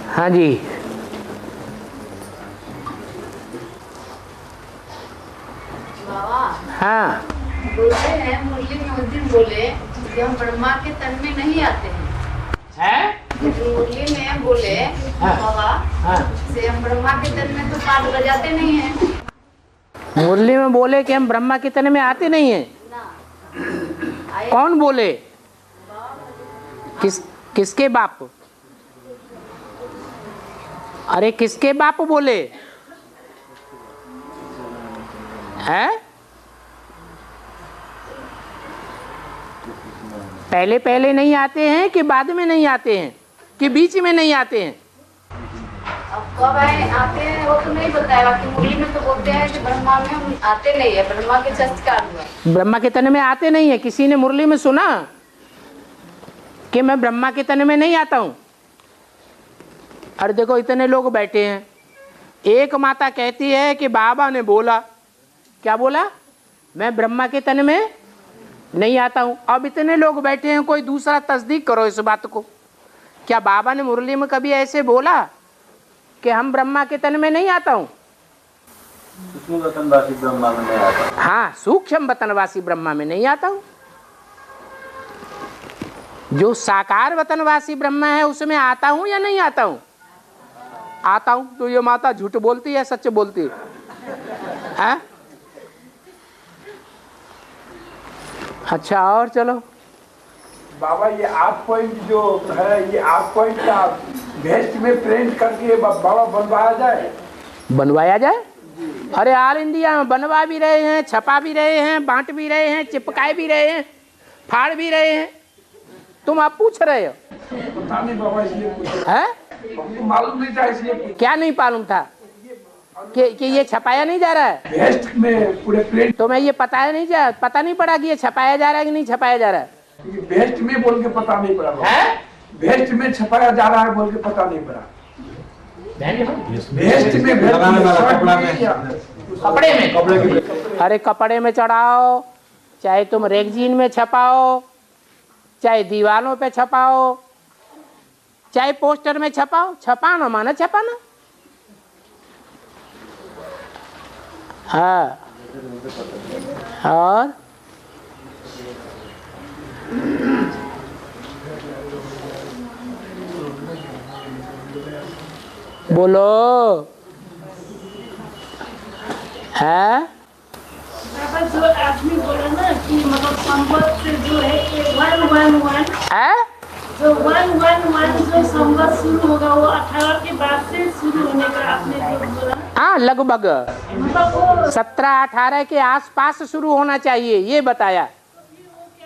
हाँ जी। बाबा हाँ बोलते हैं, मुरली में उस दिन बोले कि हम ब्रह्मा के तन में नहीं आते हैं। मुरली में बोले बाबा से हम ब्रह्मा के तन में तो पाठ बजाते नहीं हैं। मुरली में बोले कि हम ब्रह्मा के तन में आते नहीं हैं। कौन बोले? किसके बाप? अरे किसके बाप बोले हैं? पहले पहले नहीं आते हैं कि बाद में नहीं आते हैं कि बीच में नहीं आते हैं? अब कब आते हैं वो तो नहीं बताया कि मुरली में तो बोलते हैं कि ब्रह्मा में हम आते नहीं है, ब्रह्मा के संस्कार हुआ। ब्रह्मा के तन में आते नहीं है। किसी ने मुरली में सुना कि मैं ब्रह्मा के तन में नहीं आता हूं? अरे देखो इतने लोग बैठे हैं, एक माता कहती है कि बाबा ने बोला, क्या बोला? मैं ब्रह्मा के तन में नहीं आता हूं। अब इतने लोग बैठे हैं, कोई दूसरा तस्दीक करो इस बात को। क्या बाबा ने मुरली में कभी ऐसे बोला कि हम ब्रह्मा के तन में नहीं आता हूं? सूक्ष्म वतनवासी ब्रह्मा में नहीं आता। हाँ, सूक्ष्म वतनवासी ब्रह्मा में नहीं आता हूं। जो साकार वतनवासी ब्रह्मा है उसमें आता हूं या नहीं आता हूं? आता हूं। तो ये माता झूठ बोलती है सच बोलती है? अच्छा, और चलो बाबा, ये 8 पॉइंट जो है, ये 8 पॉइंट का वेस्ट में प्रिंट करके बाबा बनवाया जाए। बनवाया जाए? अरे ऑल इंडिया में बनवा भी रहे हैं, छपा भी रहे हैं, बांट भी रहे हैं, चिपकाए भी रहे हैं, फाड़ भी रहे हैं। तुम आप पूछ रहे हो? पता नहीं बाबा, इसलिए है? हमको मालूम नहीं था, इसलिए क्या नहीं मालूम था? कि ये छपाया नहीं जा रहा है वेस्ट में पूरे प्रिंट। तो मैं ये पता नहीं पड़ा कि ये छपाया जा रहा है कि नहीं छपाया जा रहा है। वेस्ट में बोल के पता नहीं पड़ा है? वेस्ट में छपाया जा रहा है बोल के पता नहीं पड़ा। वेस्ट में कपड़े में। अरे कपड़े में चढ़ाओ, चाहे तुम रेगजीन में छपाओ, चाहे दीवारों पे छपाओ, चाहे पोस्टर में छपाओ, छपाना माना छपाना। हाँ, और बोलो है? जो आदमी बोला ना कि मतलब संवत से जो है 111 है? जो 111 जो संवत शुरू होगा वो 18 के बाद से शुरू होने का आपने जो बोला। हाँ, लगभग मतलब वो 17-18 के आसपास शुरू होना चाहिए, ये बताया।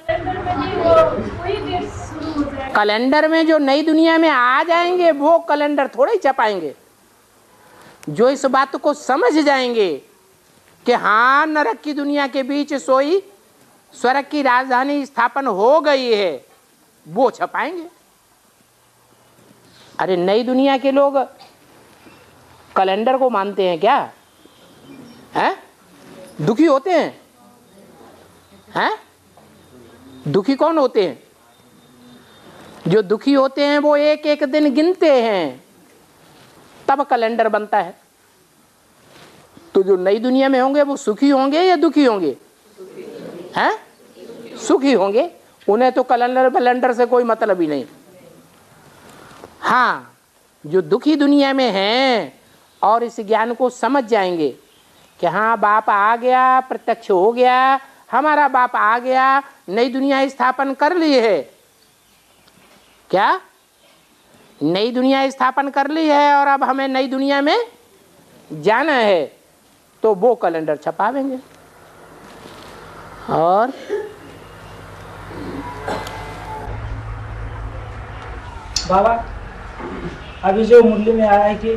कैलेंडर में भी वो कोई डेट शुरू हो जाएगा। कैलेंडर में जो नई दुनिया में आ जाएंगे वो कैलेंडर थोड़े ही छपाएंगे। जो इस बात को समझ जाएंगे कि हाँ, नरक की दुनिया के बीच सोई स्वर्ग की राजधानी स्थापन हो गई है, वो छपाएंगे। अरे नई दुनिया के लोग कैलेंडर को मानते हैं क्या? हैं? दुखी होते हैं? हैं? दुखी कौन होते हैं? जो दुखी होते हैं वो एक एक दिन गिनते हैं, तब कैलेंडर बनता है। तो जो नई दुनिया में होंगे वो सुखी होंगे या दुखी होंगे? हैं? सुखी होंगे। उन्हें तो कैलेंडर से कोई मतलब ही नहीं। हाँ, जो दुखी दुनिया में हैं और इस ज्ञान को समझ जाएंगे कि हाँ, बाप आ गया, प्रत्यक्ष हो गया, हमारा बाप आ गया, नई दुनिया स्थापन कर ली है। क्या? नई दुनिया स्थापन कर ली है और अब हमें नई दुनिया में जाना है, तो वो कैलेंडर छपावेंगे। और बाबा, अभी जो मुरली में आया है कि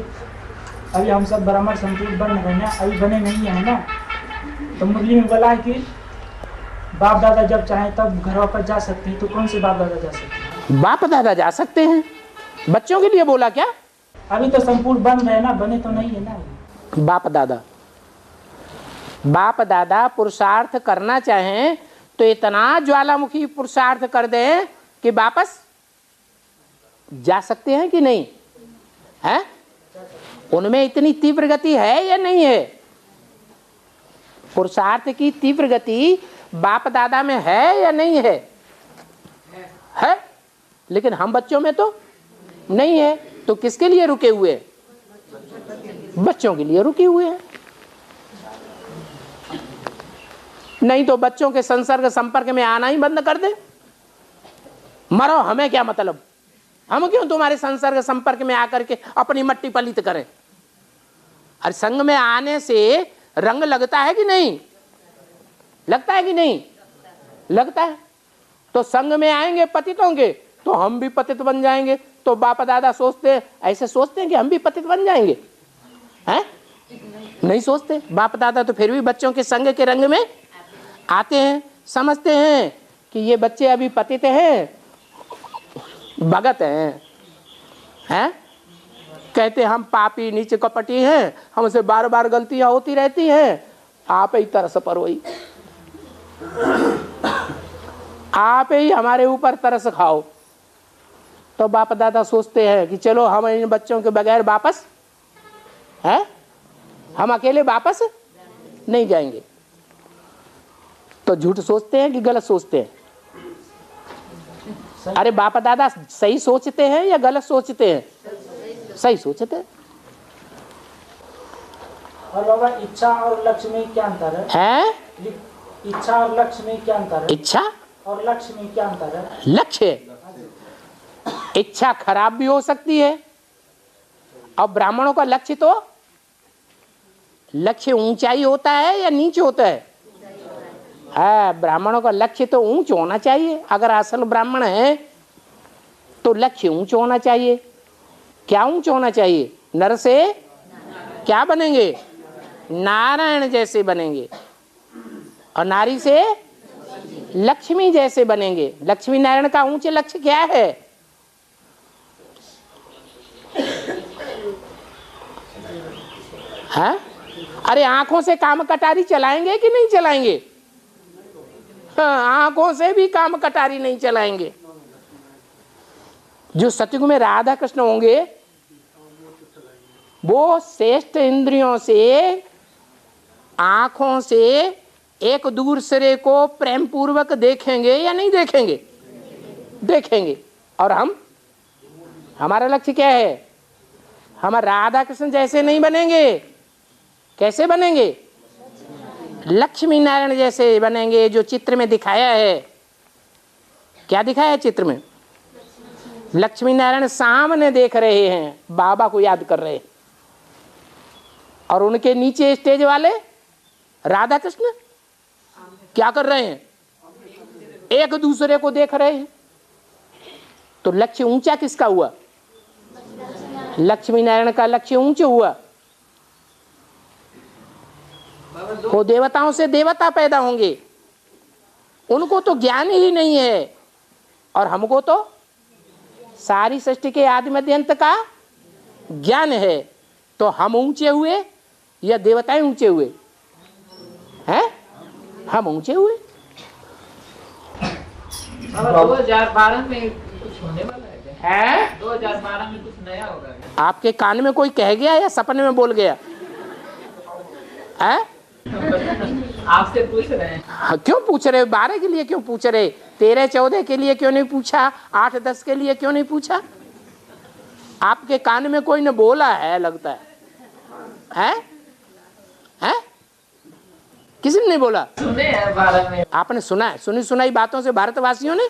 अभी हम सब ब्राह्मण संतुष्ट बन रहे हैं, अभी बने नहीं है ना, तो मुरली में बोला है कि बाप दादा जब चाहे तब घर वापस जा सकते हैं। तो कौन से बाप दादा जा सकते हैं? बाप दादा जा सकते हैं। बच्चों के लिए बोला क्या? अभी तो संपूर्ण बन रहे हैं ना, बने तो नहीं है ना। बाप दादा पुरुषार्थ करना चाहें तो इतना ज्वालामुखी पुरुषार्थ कर दें कि वापस जा सकते हैं कि नहीं? हैं? उनमें इतनी तीव्र गति है या नहीं है? पुरुषार्थ की तीव्र गति बाप दादा में है या नहीं है? है, लेकिन हम बच्चों में तो नहीं है। तो किसके लिए रुके हुए हैं? बच्चों के लिए रुके हुए हैं। नहीं तो बच्चों के संसर्ग संपर्क में आना ही बंद कर दे। मरो, हमें क्या मतलब, हम क्यों तुम्हारे संसर्ग संपर्क में आकर के अपनी मट्टी पलित करें? अरे संग में आने से रंग लगता है कि नहीं? लगता है कि नहीं? लगता है। तो संग में आएंगे पतित होंगे तो हम भी पतित बन जाएंगे। तो बाप दादा सोचते ऐसे सोचते हैं कि हम भी पतित बन जाएंगे? हैं? नहीं सोचते। बाप दादा तो फिर भी बच्चों के संग के रंग में आते हैं, समझते हैं कि ये बच्चे अभी पतित हैं, भगत हैं? कहते हम पापी नीच कपटी हैं, हमसे बार बार गलतियां होती रहती हैं, आप ही तरस परोई, आप ही हमारे ऊपर तरस खाओ। तो बाप दादा सोचते हैं कि चलो हम इन बच्चों के बगैर वापस हैं, हम अकेले वापस नहीं जाएंगे। तो झूठ सोचते हैं कि गलत सोचते हैं? अरे बाप दादा सही सोचते हैं या गलत सोचते हैं? सही सोचते हैं। और बाबा इच्छा और लक्ष्य में क्या अंतर है? हैं? इच्छा और लक्ष्य में क्या अंतर है? इच्छा और लक्ष्य में क्या अंतर है? लक्ष्य, इच्छा खराब भी हो सकती है। और ब्राह्मणों का लक्ष्य तो लक्ष्य ऊंचाई होता है या नीच होता है? ब्राह्मणों का लक्ष्य तो ऊंच होना चाहिए। अगर असल ब्राह्मण है तो लक्ष्य ऊंच होना चाहिए। क्या ऊंच होना चाहिए? नर से क्या बनेंगे? नारायण जैसे बनेंगे। और नारी से लक्ष्मी जैसे बनेंगे। लक्ष्मी नारायण का ऊंचे लक्ष्य क्या है? हाँ? अरे आंखों से काम कटारी चलाएंगे कि नहीं चलाएंगे? आंखों से भी काम कटारी नहीं चलाएंगे। जो सतयुग में राधा कृष्ण होंगे वो श्रेष्ठ इंद्रियों से, आंखों से एक दूसरे को प्रेम पूर्वक देखेंगे या नहीं देखेंगे? देखेंगे। और हम, हमारा लक्ष्य क्या है? हम राधा कृष्ण जैसे नहीं बनेंगे। कैसे बनेंगे? लक्ष्मी नारायण जैसे बनेंगे। जो चित्र में दिखाया है, क्या दिखाया है चित्र में? लक्ष्मी नारायण सामने देख रहे हैं, बाबा को याद कर रहे हैं। और उनके नीचे स्टेज वाले राधा कृष्ण क्या कर रहे हैं? एक दूसरे को देख रहे हैं। तो लक्ष्य ऊंचा किसका हुआ? लक्ष्मी नारायण का लक्ष्य ऊंचा हुआ। वो देवताओं से देवता पैदा होंगे, उनको तो ज्ञान ही नहीं है। और हमको तो सारी सृष्टि के आदि मध्य अंत का ज्ञान है। तो हम ऊंचे हुए या देवताएं ऊंचे हुए? हैं? हम ऊंचे हुए। 2012 में कुछ होने वाला है? 2012 में कुछ नया होगा? आपके कान में कोई कह गया या सपने में बोल गया? है? आपसे पूछ रहे हैं। क्यों पूछ रहे? 12 के लिए क्यों पूछ रहे? 13, 14 के लिए क्यों नहीं पूछा? 8, 10 के लिए क्यों नहीं पूछा? आपके कान में कोई ने बोला है लगता है। हैं? हैं? किसी ने नहीं बोला? सुने हैं 12 में। आपने सुना है? सुनी सुनाई बातों से भारतवासियों ने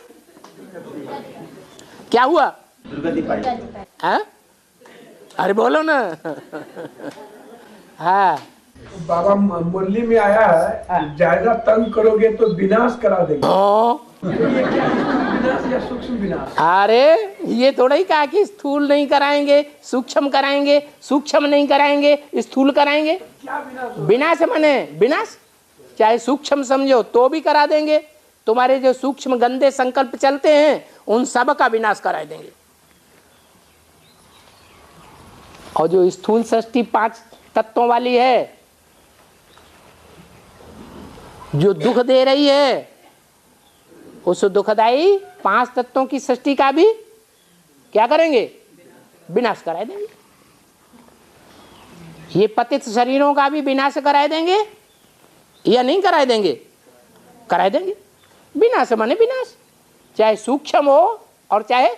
क्या हुआ? दुर्गति पाई। हैं? अरे बोलो ना। हाँ, बाबा मुरली में आया है, ज्यादा तंग करोगे तो विनाश करा देंगे। ये क्या विनाश या सूक्ष्म विनाश? अरे ये थोड़ा ही कहा कि स्थूल नहीं कराएंगे, सूक्ष्म कराएंगे, सूक्ष्म नहीं कराएंगे, स्थूल कराएंगे। क्या विनाश? विनाश माने विनाश, चाहे सूक्ष्म समझो तो भी करा देंगे। तुम्हारे जो सूक्ष्म गंदे संकल्प चलते हैं उन सब का विनाश करा देंगे। और जो स्थूल सृष्टि 5 तत्वों वाली है, जो दुख दे रही है, उस दुखदाई 5 तत्वों की सृष्टि का भी क्या करेंगे? विनाश करा देंगे। ये पतित शरीरों का भी विनाश कराए देंगे या नहीं कराए देंगे? कराए देंगे। विनाश माने विनाश, चाहे सूक्ष्म हो और चाहे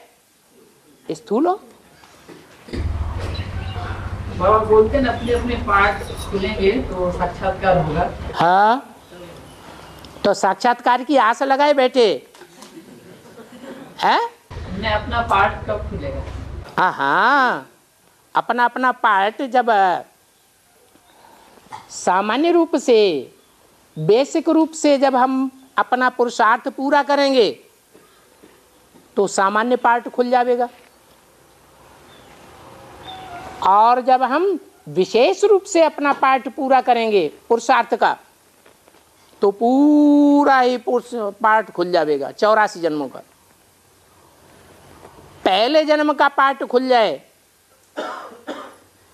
स्थूल हो। बाबा बोलते हैं अपने अपने पाठ खुलेंगे तो साक्षात्कार होगा। हाँ, तो साक्षात्कार की आस लगाए बैठे हैं। हमने अपना पाठ कब खुलेगा? हाँ, अपना अपना पार्ट जब सामान्य रूप से, बेसिक रूप से जब हम अपना पुरुषार्थ पूरा करेंगे तो सामान्य पार्ट खुल जाएगा। और जब हम विशेष रूप से अपना पार्ट पूरा करेंगे पुरुषार्थ का तो पूरा ही पार्ट खुल जाएगा 84 जन्मों का। पहले जन्म का पार्ट खुल जाए,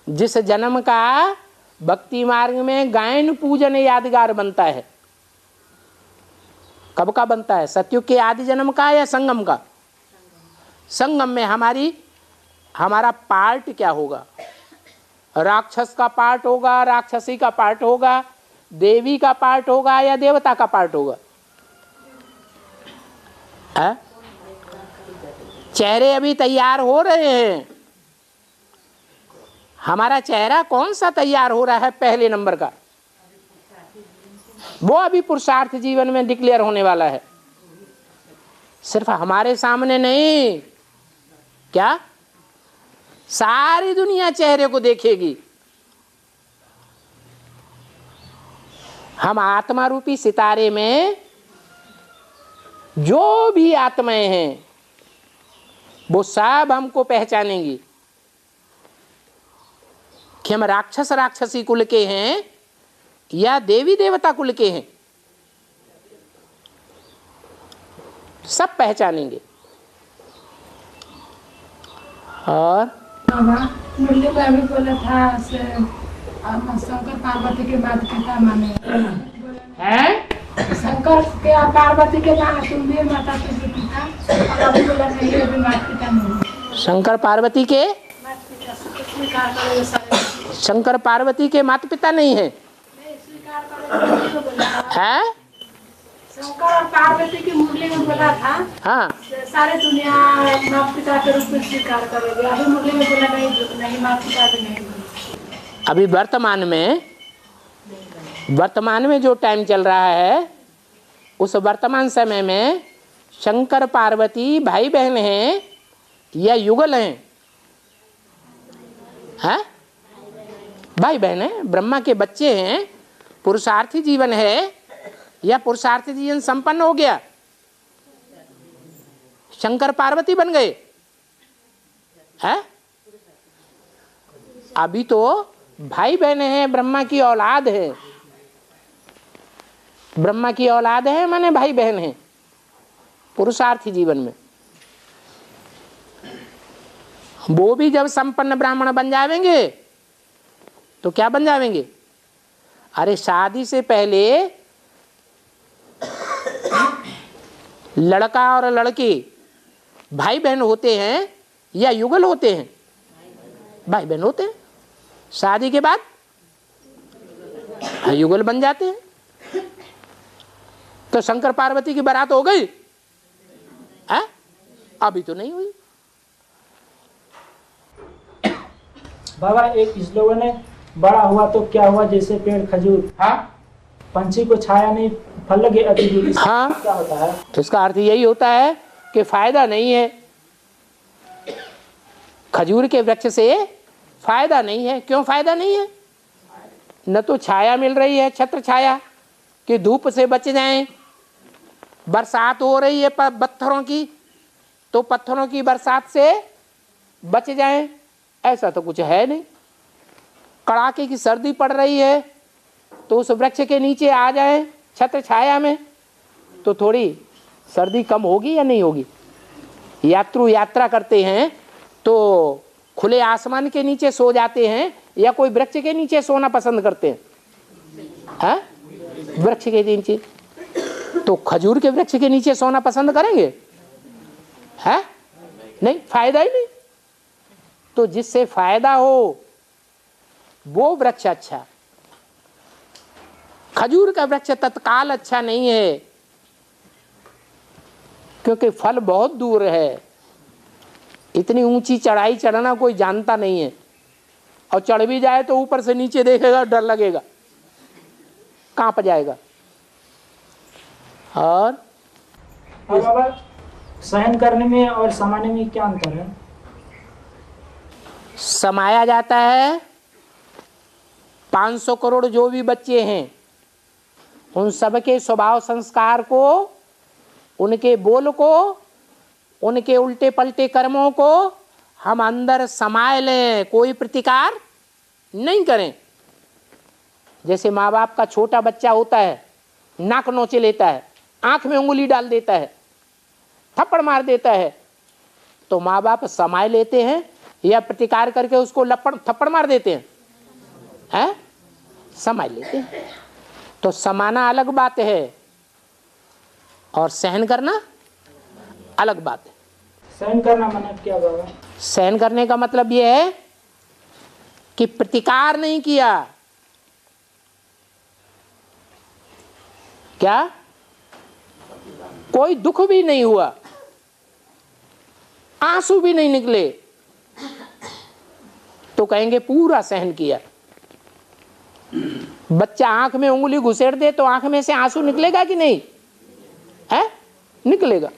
जिस जन्म का भक्ति मार्ग में गायन पूजन यादगार बनता है। कब का बनता है? सतयुग के आदि जन्म का या संगम का? संगम में हमारा पार्ट क्या होगा? राक्षस का पार्ट होगा, राक्षसी का पार्ट होगा, देवी का पार्ट होगा या देवता का पार्ट होगा? चेहरे अभी तैयार हो रहे हैं। हमारा चेहरा कौन सा तैयार हो रहा है? पहले नंबर का, वो अभी पुरुषार्थ जीवन में डिक्लेयर होने वाला है। सिर्फ हमारे सामने नहीं, क्या सारी दुनिया चेहरे को देखेगी। हम आत्मा रूपी सितारे में जो भी आत्माएं हैं वो सब हमको पहचानेंगी कि हम राक्षस राक्षसी कुल के हैं या देवी देवता कुल के हैं। सब पहचानेंगे। और बाबा मुरली में अभी बोला था से शंकर पार्वती के बात कहता माने हैं? शंकर के पार्वती के माँ तुम भी माता तुझे पिता, और अभी बोला नहीं अभी माता पिता नहीं। शंकर पार्वती के स्वीकार करो सारे। शंकर पार्वती के माता पिता नहीं है? स्वीकार करो बोला हैं? शंकर और पार्वती की मुरली में बोला था हाँ, सारे दुनिया माता पिता के रूप में स्वीकार करोगे। अभी मुरली में बोला नहीं माता पिता भी नहीं। अभी वर्तमान में जो टाइम चल रहा है उस वर्तमान समय में शंकर पार्वती भाई बहन हैं या युगल हैं? हैं? भाई बहन हैं, ब्रह्मा के बच्चे हैं। पुरुषार्थी जीवन है या पुरुषार्थी जीवन संपन्न हो गया? शंकर पार्वती बन गए हैं? अभी तो भाई बहन हैं, ब्रह्मा की औलाद है। ब्रह्मा की औलाद है माने भाई बहन है पुरुषार्थी जीवन में। वो भी जब संपन्न ब्राह्मण बन जाएंगे तो क्या बन जाएंगे? अरे शादी से पहले लड़का और लड़की भाई बहन होते हैं या युगल होते हैं? भाई बहन होते हैं। शादी के बाद युगल बन जाते हैं। तो शंकर पार्वती की बारात हो गई है? अभी तो नहीं हुई। बाबा एक स्लोगन है, बड़ा हुआ तो क्या हुआ जैसे पेड़ खजूर, हाँ, पंछी को छाया नहीं फल लगे अति दूर। हाँ, क्या होता है? तो इसका अर्थ यही होता है कि फायदा नहीं है। खजूर के वृक्ष से फायदा नहीं है। क्यों फायदा नहीं है? न तो छाया मिल रही है, छत्र छाया कि धूप से बच जाएं। बरसात हो रही है पत्थरों की, तो पत्थरों की बरसात से बच जाएं, ऐसा तो कुछ है नहीं। कड़ाके की सर्दी पड़ रही है तो उस वृक्ष के नीचे आ जाएं छत्र छाया में, तो थोड़ी सर्दी कम होगी या नहीं होगी? यात्रु यात्रा करते हैं तो खुले आसमान के नीचे सो जाते हैं या कोई वृक्ष के नीचे सोना पसंद करते हैं? हाँ? वृक्ष के नीचे। तो खजूर के वृक्ष के नीचे सोना पसंद करेंगे? है नहीं, फायदा ही नहीं। तो जिससे फायदा हो, वो वृक्ष अच्छा। खजूर का वृक्ष तत्काल अच्छा नहीं है, क्योंकि फल बहुत दूर है। इतनी ऊंची चढ़ाई चढ़ना कोई जानता नहीं है, और चढ़ भी जाए तो ऊपर से नीचे देखेगा, डर लगेगा, कांप जाएगा। और बाबा सहन करने में और समाने में क्या अंतर है? समाया जाता है 500 करोड़ जो भी बच्चे हैं, उन सबके स्वभाव संस्कार को, उनके बोल को, उनके उल्टे पलटे कर्मों को हम अंदर समाये लें, कोई प्रतिकार नहीं करें। जैसे माँ बाप का छोटा बच्चा होता है, नाक नोचे लेता है, आंख में उंगली डाल देता है, थप्पड़ मार देता है, तो माँ बाप समाये लेते हैं या प्रतिकार करके उसको थप्पड़ मार देते हैं? समाये लेते हैं। तो समाना अलग बात है और सहन करना अलग बात है। सहन करना मतलब क्या बाबा? सहन करने का मतलब यह है कि प्रतिकार नहीं किया। क्या? कोई दुख भी नहीं हुआ, आंसू भी नहीं निकले, तो कहेंगे पूरा सहन किया। बच्चा आंख में उंगली घुसेड़ दे तो आंख में से आंसू निकलेगा कि नहीं? है? निकलेगा।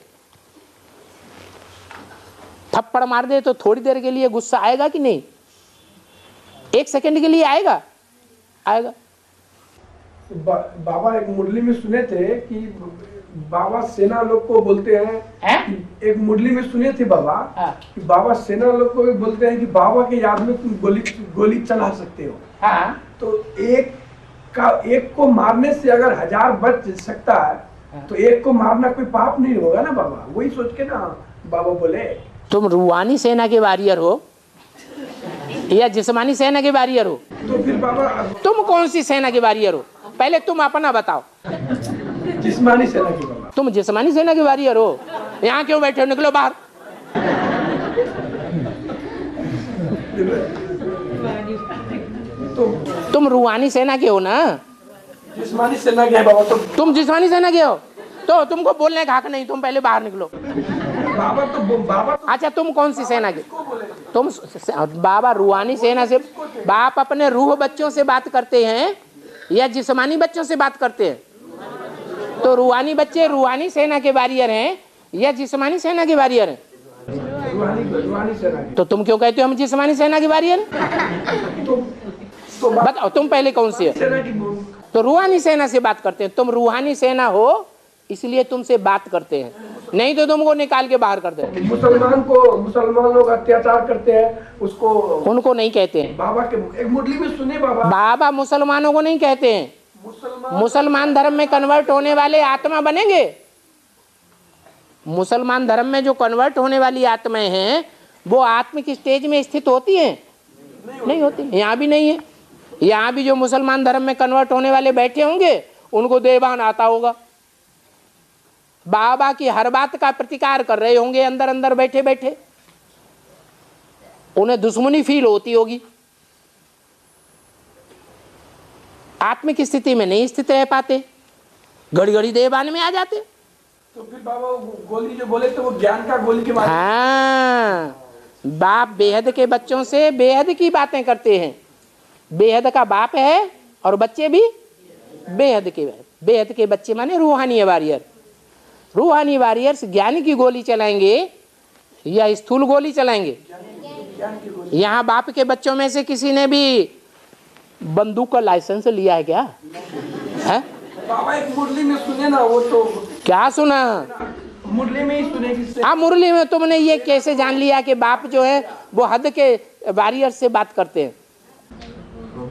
थप्पड़ मार दे तो थोड़ी देर के लिए गुस्सा आएगा कि नहीं? 1 सेकंड के लिए आएगा? आएगा। बाबा एक मुरली में सुने थे कि बाबा सेना लोग को बोलते हैं, एक मुरली में सुने थे बाबा कि बाबा सेना लोग को भी बोलते हैं कि बाबा के याद में तुम गोली चला सकते हो। तो एक को मारने से अगर 1000 बच सकता है, तो एक को मारना कोई पाप नहीं होगा ना बाबा? वही सोच के ना बाबा बोले। तुम रूहानी सेना के वॉरियर हो या जिस्मानी सेना के वॉरियर हो? तो फिर बाबा तुम कौन सी सेना के वॉरियर हो? पहले तुम अपना बताओ। जिस्मानी सेना की बाबा। तुम जिस्मानी सेना के वॉरियर हो? यहाँ क्यों बैठे हो? निकलो बाहर। तुम रूहानी सेना के हो ना? जिस्मानी सेना के है बाबा। तो तुम जिस्मानी सेना के हो तो तुमको बोलने का हक नहीं, तुम पहले बाहर निकलो। बाबा तो अच्छा, तुम कौन सी सेना के? तुम बाबा रूहानी सेना से, बाप अपने रूह बच्चों से बात करते हैं या जिस्मानी बच्चों से बात करते हैं? तो रूहानी बच्चे रूहानी सेना के वॉरियर हैं या जिस्मानी सेना के वॉरियर हैं? रूहानी सेना की। तो तुम क्यों कहते हो हम जिस्मानी सेना के वॉरियर? तो बताओ तुम पहले कौन सी है? सेना की। तो रूहानी सेना से बात करते हैं। तुम रूहानी सेना हो इसलिए तुमसे बात करते हैं, नहीं तो तुमको निकाल के बाहर कर देते। मुसलमान लोग अत्याचार करते हैं उसको, उनको नहीं कहते हैं। बाबा के एक मुरली में सुने बाबा मुसलमानों को नहीं कहते हैं। मुसलमान धर्म में कन्वर्ट होने वाले आत्मा बनेंगे। मुसलमान धर्म में जो कन्वर्ट होने वाली आत्माएं हैं वो आत्मिक स्टेज में स्थित होती हैं? नहीं होती। यहाँ भी नहीं है। यहाँ भी जो मुसलमान धर्म में कन्वर्ट होने वाले बैठे होंगे उनको देवान आता होगा, बाबा की हर बात का प्रतिकार कर रहे होंगे अंदर अंदर बैठे बैठे, उन्हें दुश्मनी फील होती होगी, आत्मिक स्थिति में नहीं स्थित रह पाते, घड़ी घड़ी देवान में आ जाते। तो फिर बाबा गोली जो बोले तो वो ज्ञान का गोली के बारे में। हाँ, बाप बेहद के बच्चों से बेहद की बातें करते हैं। बेहद का बाप है और बच्चे भी बेहद के। बेहद के बच्चे माने रूहानी वॉरियर। रूहानी वॉरियर्स ज्ञान की गोली चलाएंगे या स्थूल गोली चलाएंगे? यहाँ बाप के बच्चों में से किसी ने भी बंदूक का लाइसेंस लिया है क्या? है? बाबा एक मुरली में सुने ना, वो तो क्या सुना? मुरली में ही सुने किससे? हाँ, मुरली में। तुमने ये कैसे जान लिया कि बाप जो है वो हद के वॉरियर से बात करते हैं?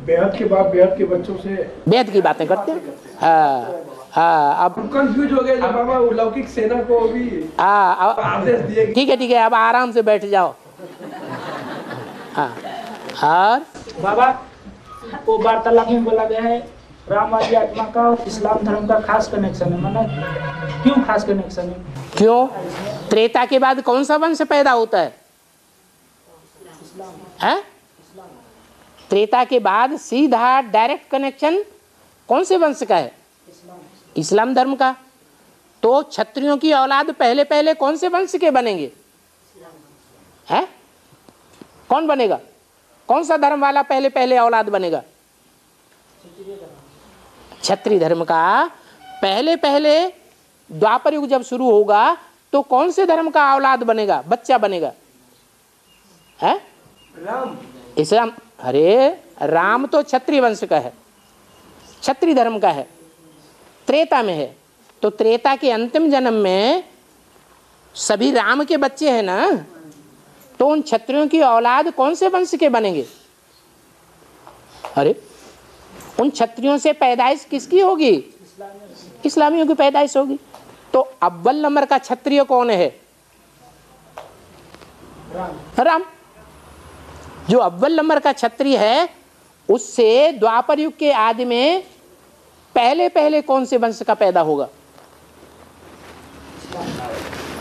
बेहद के बाप बेहद के बच्चों से बेहद की बातें करते हैं। हाँ हाँ, अब कंफ्यूज हो गए जब बाबा लौकिक सेना को भी आदेश दिए। ठीक है, अब आराम से बैठ जाओ। हाँ, और बाबा वो वार्तालाप में बोला गया है रामवादी आत्मा का और इस्लाम धर्म का खास कनेक्शन है। माना क्यों खास कनेक्शन है? क्यों? त्रेता के बाद कौन सा वंश पैदा होता है? त्रेता के बाद सीधा डायरेक्ट कनेक्शन कौन से वंश का है? इस्लाम धर्म का। तो क्षत्रियों की औलाद पहले पहले कौन से वंश के बनेंगे? हैं? कौन बनेगा? कौन सा धर्म वाला पहले पहले औलाद बनेगा? क्षत्रिय धर्म का पहले पहले द्वापर युग जब शुरू होगा तो कौन से धर्म का औलाद बनेगा, बच्चा बनेगा? है राम। इस्लाम। अरे राम तो क्षत्रिय वंश का है, क्षत्रिय धर्म का है, त्रेता में है। तो त्रेता के अंतिम जन्म में सभी राम के बच्चे हैं ना, तो उन क्षत्रियों की औलाद कौन से वंश के बनेंगे? अरे उन क्षत्रियों से पैदाइश किसकी होगी? इस्लामियों की पैदाइश होगी। तो अव्वल नंबर का क्षत्रिय कौन है? राम। जो अव्वल नंबर का क्षत्रिय है उससे द्वापर युग के आदि में पहले पहले कौन से वंश का पैदा होगा?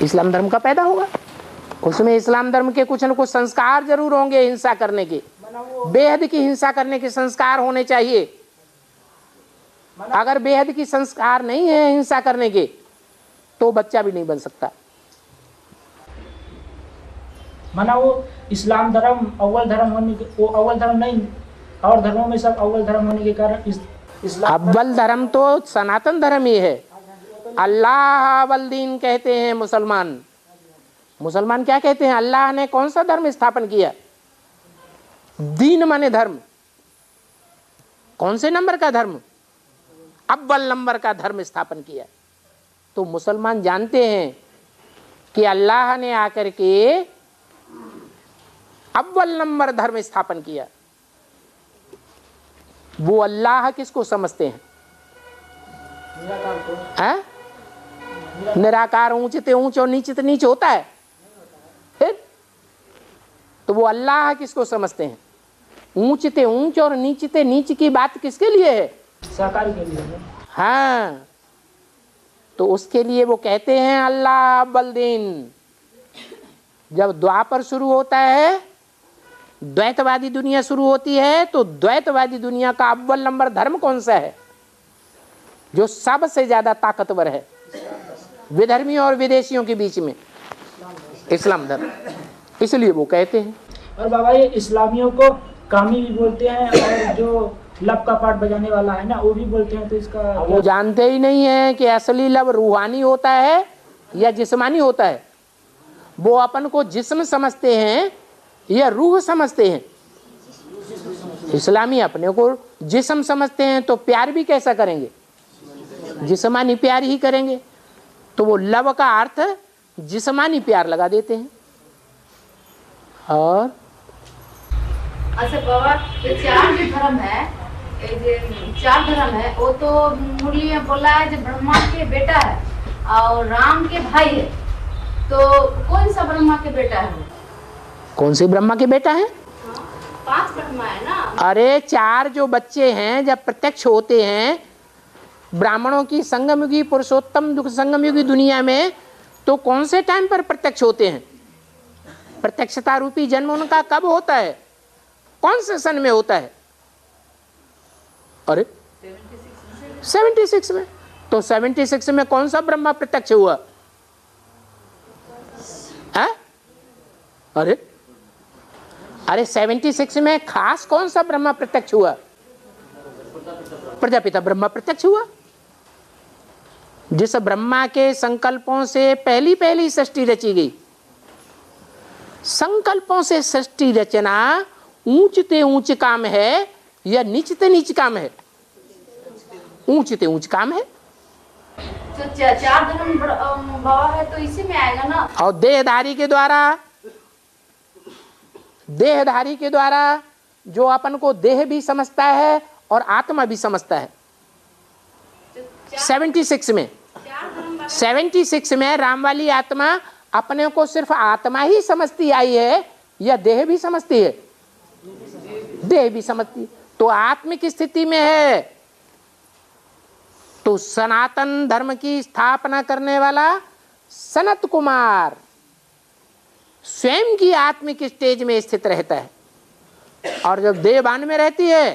इस्लाम धर्म का पैदा होगा। उसमें इस्लाम धर्म के कुछ न कुछ संस्कार जरूर होंगे हिंसा करने के, बेहद की हिंसा करने के संस्कार होने चाहिए। अगर बेहद की संस्कार नहीं है हिंसा करने के तो बच्चा भी नहीं बन सकता। माना वो इस्लाम धर्म अव्वल धर्म होने के, वो अव्वल धर्म नहीं, और धर्मों में सब अव्वल धर्म होने के कारण इस्लाम अव्वल धर्म तो सनातन धर्म ही है। अल्लाह अव्वल दीन कहते हैं मुसलमान। मुसलमान क्या कहते हैं? अल्लाह ने कौन सा धर्म स्थापन किया? दीन माने धर्म। कौन से नंबर का धर्म? अव्वल नंबर का धर्म स्थापन किया। तो मुसलमान जानते हैं कि अल्लाह ने आकर के अव्वल नंबर धर्म स्थापन किया। वो अल्लाह किसको समझते हैं? निराकार ऊंचते ऊंच और नीचते नीच होता है। फिर तो वो अल्लाह किसको समझते हैं? ऊंचते ऊंच और नीचते नीच की बात किसके लिए है? साकार के लिए। हाँ, तो उसके लिए वो कहते हैं अल्लाह अव्वल दीन। जब द्वापर शुरू होता है, द्वैतवादी दुनिया शुरू होती है, तो द्वैतवादी दुनिया का अव्वल नंबर धर्म कौन सा है जो सबसे ज्यादा ताकतवर है विधर्मियों और विदेशियों के बीच में? इस्लाम धर्म। इसलिए वो कहते हैं। और बाबा ये इस्लामियों को कामी भी बोलते हैं, और जो लब का पाठ बजाने वाला है ना वो भी बोलते हैं। तो इसका वो जानते ही नहीं है कि असली लब रूहानी होता है या जिस्मानी होता है। वो अपन को जिस्म समझते हैं या रूह समझते हैं। इस्लामी अपने को जिस्म समझते हैं तो प्यार भी कैसा करेंगे? जिस्मानी प्यार ही करेंगे। तो वो लब का अर्थ जिस्मानी प्यार लगा देते हैं। और अच्छा बाबा, ये चार जो धर्म है, ये जो चार धर्म है, वो तो मुरली में बोला है जो ब्रह्मा के बेटा है और राम के भाई है। तो कौन सा ब्रह्मा के बेटा है? कौन से ब्रह्मा के बेटा है? हाँ, 5 ब्रह्मा है ना। अरे 4 जो बच्चे हैं जब प्रत्यक्ष होते हैं ब्राह्मणों की संगमयुगी पुरुषोत्तम दुख संगमयुगी दुनिया में, तो कौन से टाइम पर प्रत्यक्ष होते हैं? प्रत्यक्षता रूपी जन्म उनका कब होता है? कौन से सन में होता है? अरे 76 में। तो 76 में कौन सा ब्रह्मा प्रत्यक्ष हुआ है? अरे 76 में खास कौन सा ब्रह्मा प्रत्यक्ष हुआ? प्रजापिता ब्रह्मा प्रत्यक्ष हुआ। जिस ब्रह्मा के संकल्पों से पहली सृष्टि रची गई। संकल्पों से सृष्टि रचना ऊंचते ऊंच काम है या नीचते नीच काम है? ऊंचते ऊंच काम है। तो चार धर्म बाबा है तो इसी में आएगा ना। और देहधारी के द्वारा जो अपन को देह भी समझता है और आत्मा भी समझता है। 76 में राम वाली आत्मा अपने को सिर्फ आत्मा ही समझती आई है या देह भी समझती है? देह भी समझती है। तो आत्मिक स्थिति में है। तो सनातन धर्म की स्थापना करने वाला सनत कुमार स्वयं की आत्मिक स्टेज में स्थित रहता है। और जब देवान में रहती है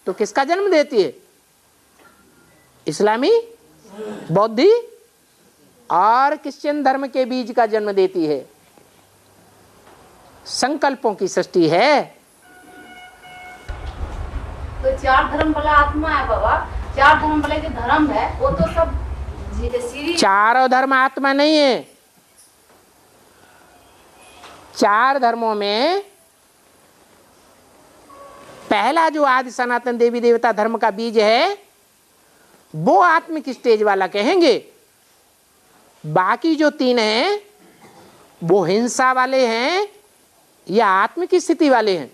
तो किसका जन्म देती है? इस्लामी, बौद्धि और क्रिश्चियन धर्म के बीज का जन्म देती है। संकल्पों की सृष्टि है। तो चार धर्म वाला आत्मा है बाबा, चार धर्म वाले जो धर्म है वो तो सब सीरी। चारों धर्म आत्मा नहीं है। चार धर्मों में पहला जो आदि सनातन देवी देवता धर्म का बीज है वो आत्मिक स्टेज वाला कहेंगे। बाकी जो तीन हैं वो हिंसा वाले हैं या आत्मिक स्थिति वाले हैं?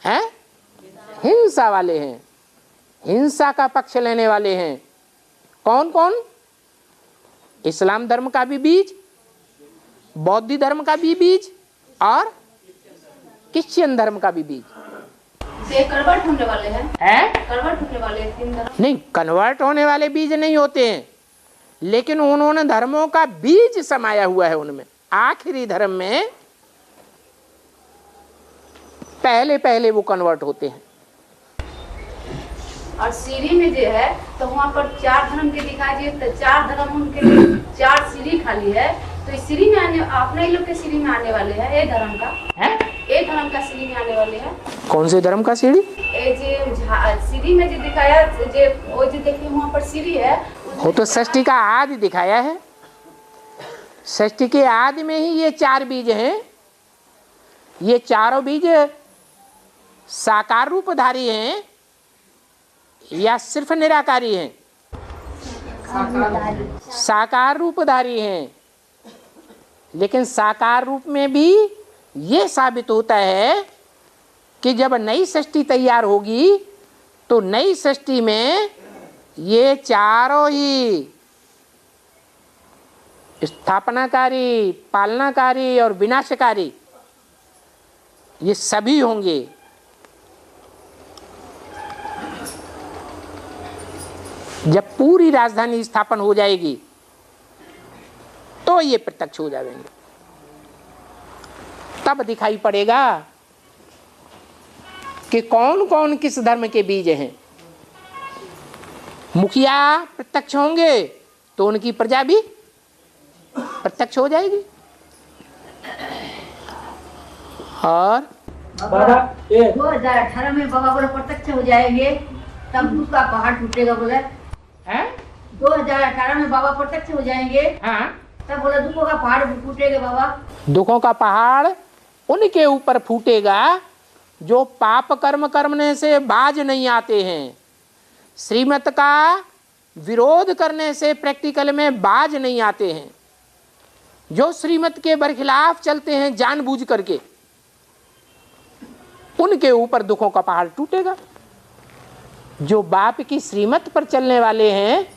हैं? हिंसा वाले हैं। हिंसा का पक्ष लेने वाले हैं। कौन कौन? इस्लाम धर्म का भी बीज, बौद्ध धर्म का भी बीज और क्रिश्चियन धर्म का भी बीज। कन्वर्ट होने वाले हैं? कन्वर्ट होने वाले तीन धर्म नहीं, कन्वर्ट होने वाले बीज नहीं होते हैं, लेकिन उन्होंने धर्मों का बीज समाया हुआ है उनमें। आखिरी धर्म में पहले पहले वो कन्वर्ट होते हैं। और सीढ़ी में जो है तो वहाँ पर चार धर्म के दिखाई दिए, तो चार धर्म उनके लिए चार सीढ़ी खाली है। तो इस सीढ़ी में आने, अपने लोग के सीढ़ी में आने वाले हैं। एक धर्म का है, एक धर्म का सीढ़ी में आने वाले हैं। कौन से धर्म का सीढ़ी? सीढ़ी में जो दिखाया, जो वो जो देखिए वहाँ पर सीढ़ी है, वो तो सृष्टि का आदि दिखाया है। सृष्टि के आदि में ही ये चार बीज हैं। ये चारों बीज साकार रूपधारी हैं या सिर्फ निराकारी हैं? साकार रूपधारी हैं। लेकिन साकार रूप में भी ये साबित होता है कि जब नई सृष्टि तैयार होगी तो नई सृष्टि में ये चारों ही स्थापनाकारी, पालनाकारी और विनाशकारी ये सभी होंगे। जब पूरी राजधानी स्थापन हो जाएगी तो ये प्रत्यक्ष हो जाएंगे। तब दिखाई पड़ेगा कि कौन कौन किस धर्म के बीज हैं। मुखिया प्रत्यक्ष होंगे तो उनकी प्रजा भी प्रत्यक्ष हो जाएगी। और 2018 में बाबा बोले प्रत्यक्ष हो जाएंगे, तब दुख का पहाड़ टूटेगा। बोले 2018 में बाबा प्रत्यक्ष हो जाएंगे, तब बोले दुखों का पहाड़ टूटेगा। बाबा दुखों का पहाड़ उनके ऊपर फूटेगा जो पाप कर्म करने से बाज नहीं आते हैं, श्रीमत का विरोध करने से प्रैक्टिकल में बाज नहीं आते हैं, जो श्रीमत के बरखिलाफ चलते हैं जानबूझ करके, उनके ऊपर दुखों का पहाड़ टूटेगा। जो बाप की श्रीमत पर चलने वाले हैं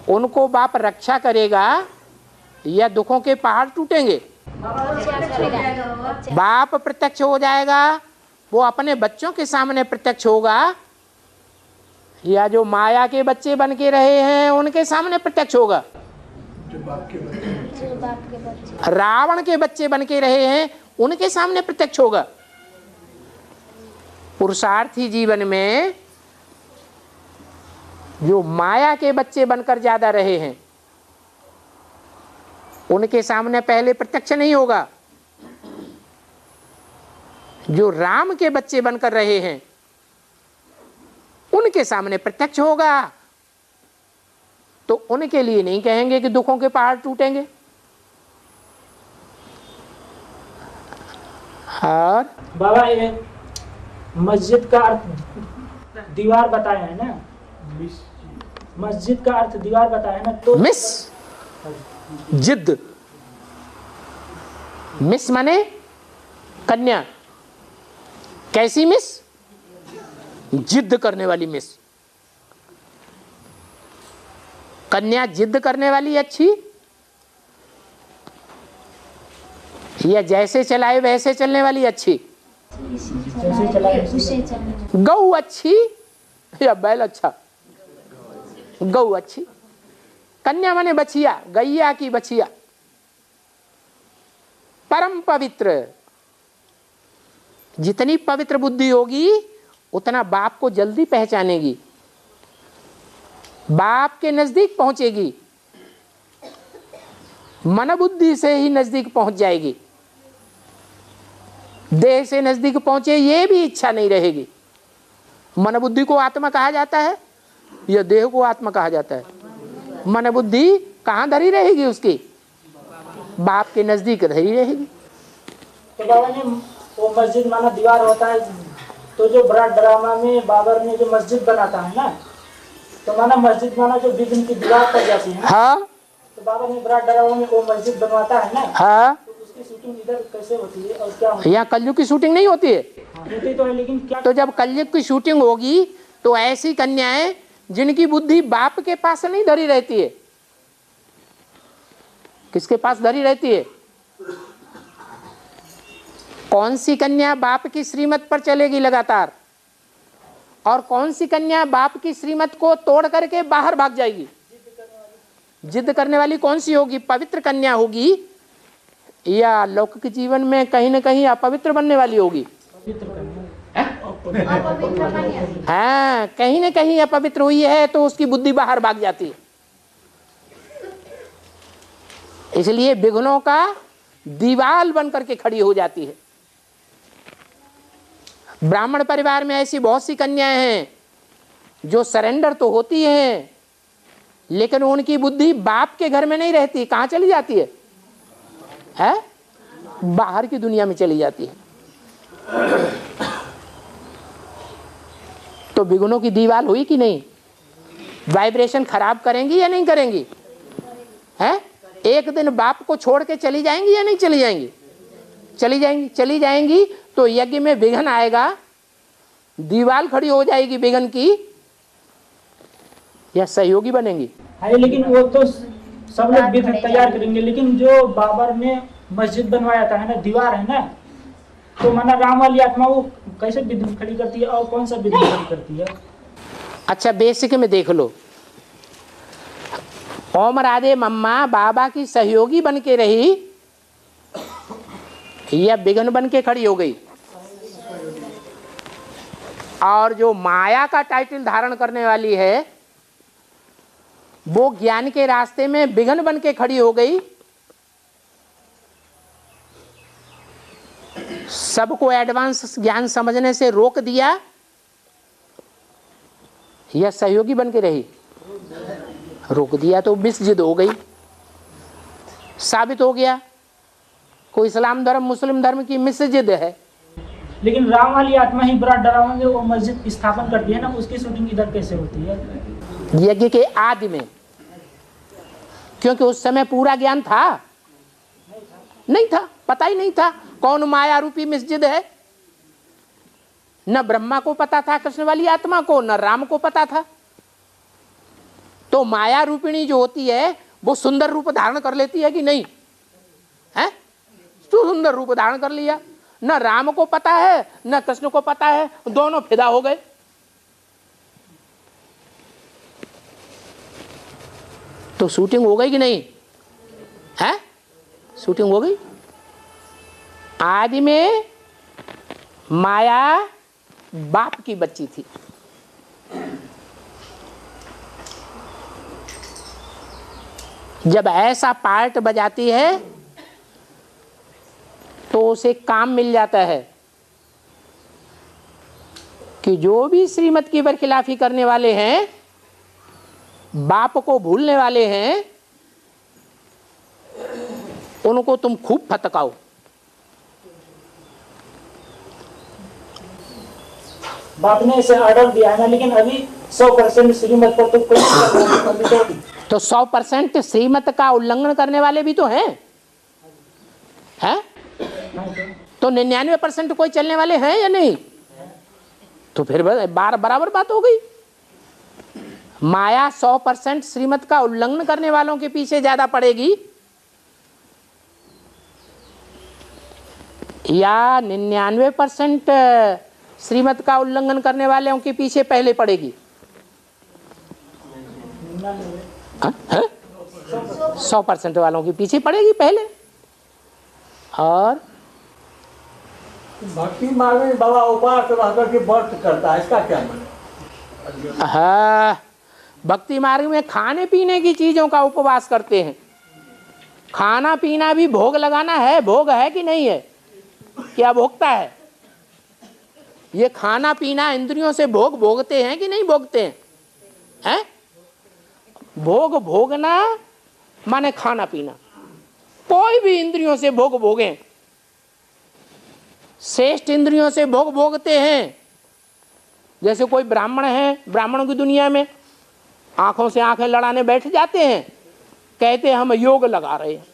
उनको बाप रक्षा करेगा या दुखों के पहाड़ टूटेंगे? बाप प्रत्यक्ष हो जाएगा, वो अपने बच्चों के सामने प्रत्यक्ष होगा, या जो माया के बच्चे बन के रहे हैं उनके सामने प्रत्यक्ष होगा? रावण के बच्चे बन के रहे हैं उनके सामने प्रत्यक्ष होगा। पुरुषार्थी जीवन में जो माया के बच्चे बनकर ज्यादा रहे हैं उनके सामने पहले प्रत्यक्ष नहीं होगा। जो राम के बच्चे बनकर रहे हैं उनके सामने प्रत्यक्ष होगा। तो उनके लिए नहीं कहेंगे कि दुखों के पहाड़ टूटेंगे। और बाबा ये मस्जिद का अर्थ दीवार बताया है ना, मस्जिद का अर्थ दीवार बताया ना, तो मिस जिद, मिस माने कन्या। कैसी मिस? जिद करने वाली मिस। कन्या जिद करने वाली अच्छी या जैसे चलाए वैसे चलने वाली अच्छी? जैसे चलाए गौ अच्छी या बैल अच्छा? गौ अच्छी। कन्या माने बछिया, गैया की बछिया, परम पवित्र। जितनी पवित्र बुद्धि होगी उतना बाप को जल्दी पहचानेगी, बाप के नजदीक पहुंचेगी, मन बुद्धि से ही नजदीक पहुंच जाएगी। देह से नजदीक पहुंचे ये भी इच्छा नहीं रहेगी। मन बुद्धि को आत्मा कहा जाता है या देह को आत्मा कहा जाता है? मन बुद्धि कहाँ धरी रहेगी उसकी? बाप के नजदीक धरी रहेगी। तो बाबा ने वो मस्जिद माना दीवार होता है, तो जो बड़ा ड्रामा में बाबर ने जो मस्जिद बनाता है ना, तो माना मस्जिद माना जो विघ्न की दीवार पड़ जाती है ना, हाँ, तो बाबा ने बड़ा ड्रामा में वो मस्जिद बनवाता है ना, हाँ, तो उसकी शूटिंग इधर कैसे होती है और क्या होती यहाँ कलयुग की शूटिंग नहीं होती है? होती तो है, लेकिन क्या तो जब कलयुग की शूटिंग होगी तो ऐसी कन्याएं जिनकी बुद्धि बाप के पास नहीं धरी रहती है, किसके पास धरी रहती है? कौन सी कन्या बाप की श्रीमत पर चलेगी लगातार, और कौन सी कन्या बाप की श्रीमत को तोड़ करके बाहर भाग जाएगी? जिद करने वाली कौन सी होगी? पवित्र कन्या होगी या लौकिक जीवन में कहीं ना कहीं अपवित्र बनने वाली होगी? हाँ, कहीं ना कहीं अपवित्र हुई है तो उसकी बुद्धि बाहर भाग जाती है। इसलिए विघ्नों का दीवाल बन करके खड़ी हो जाती है। ब्राह्मण परिवार में ऐसी बहुत सी कन्याएं हैं जो सरेंडर तो होती हैं, लेकिन उनकी बुद्धि बाप के घर में नहीं रहती। कहाँ चली जाती है? बाहर की दुनिया में चली जाती है। तो विघ्नों की दीवार हुई कि नहीं? वाइब्रेशन खराब करेंगी या नहीं करेंगी? है? एक दिन बाप को छोड़ के चली जाएंगी या नहीं चली जाएंगी? चली जाएंगी। चली जाएंगी तो यज्ञ में विघ्न आएगा, दीवार खड़ी हो जाएगी विघ्न की, या सहयोगी बनेंगी? है, लेकिन वो तो सब लोग विघ्न तैयार करेंगे, लेकिन जो बाबर ने मस्जिद बनवाया था है ना, दीवार है ना, तो माना राम वाली आत्मा वो कैसे विघ्न खड़ी करती है और कौन सा विघ्न खड़ी करती है? अच्छा, बेसिक में देख लो। ओम राधे मम्मा बाबा की सहयोगी बन के रही या विघ्न बन के खड़ी हो गई? और जो माया का टाइटल धारण करने वाली है वो ज्ञान के रास्ते में विघ्न बन के खड़ी हो गई। सबको एडवांस ज्ञान समझने से रोक दिया या सहयोगी बन के रही? रोक दिया तो मिसजिद हो गई, साबित हो गया कोई इस्लाम धर्म मुस्लिम धर्म की मिसजिद है। लेकिन राम वाली आत्मा ही बड़ा डरावन में वो मस्जिद स्थापन करती है ना, उसकी शूटिंग इधर कैसे होती है? यज्ञ के आदि में, क्योंकि उस समय पूरा ज्ञान था नहीं था, पता ही नहीं था कौन माया रूपी मस्जिद है। न ब्रह्मा को पता था कृष्ण वाली आत्मा को, न राम को पता था। तो माया रूपिणी जो होती है वो सुंदर रूप धारण कर लेती है कि नहीं है? तो सुंदर रूप धारण कर लिया, न राम को पता है न कृष्ण को पता है, दोनों फिदा हो गए। तो शूटिंग हो गई कि नहीं है? शूटिंग हो गई। आदि में माया बाप की बच्ची थी, जब ऐसा पार्ट बजाती है तो उसे काम मिल जाता है कि जो भी श्रीमत की बरखिलाफी करने वाले हैं, बाप को भूलने वाले हैं, उनको तुम खूब फटकाओ। बाप ने इसे ऑर्डर दिया है ना, लेकिन अभी 100% श्रीमत पर तो कोई तो 100% श्रीमत का उल्लंघन करने वाले भी तो हैं, हैं? तो 99% कोई चलने वाले हैं या नहीं? तो फिर बराबर बात हो गई। माया 100% श्रीमत का उल्लंघन करने वालों के पीछे ज्यादा पड़ेगी या 99% श्रीमत का उल्लंघन करने वालों के पीछे पहले पड़ेगी? 100% वालों के पीछे पड़ेगी पहले। और भक्ति मार्ग में बाबा उपवास रह करके व्रत करता है, इसका क्या मतलब? हाँ, भक्ति मार्ग में खाने पीने की चीजों का उपवास करते हैं। खाना पीना भी भोग लगाना है, भोग है कि नहीं है? क्या भोगता है? ये खाना पीना इंद्रियों से भोग भोगते हैं कि नहीं भोगते हैं? हैं? भोग भोगना माने खाना पीना। कोई भी इंद्रियों से भोग भोगें, श्रेष्ठ इंद्रियों से भोग भोगते हैं। जैसे कोई ब्राह्मण है, ब्राह्मणों की दुनिया में आंखों से आंखें लड़ाने बैठ जाते हैं, कहते हैं हम योग लगा रहे हैं।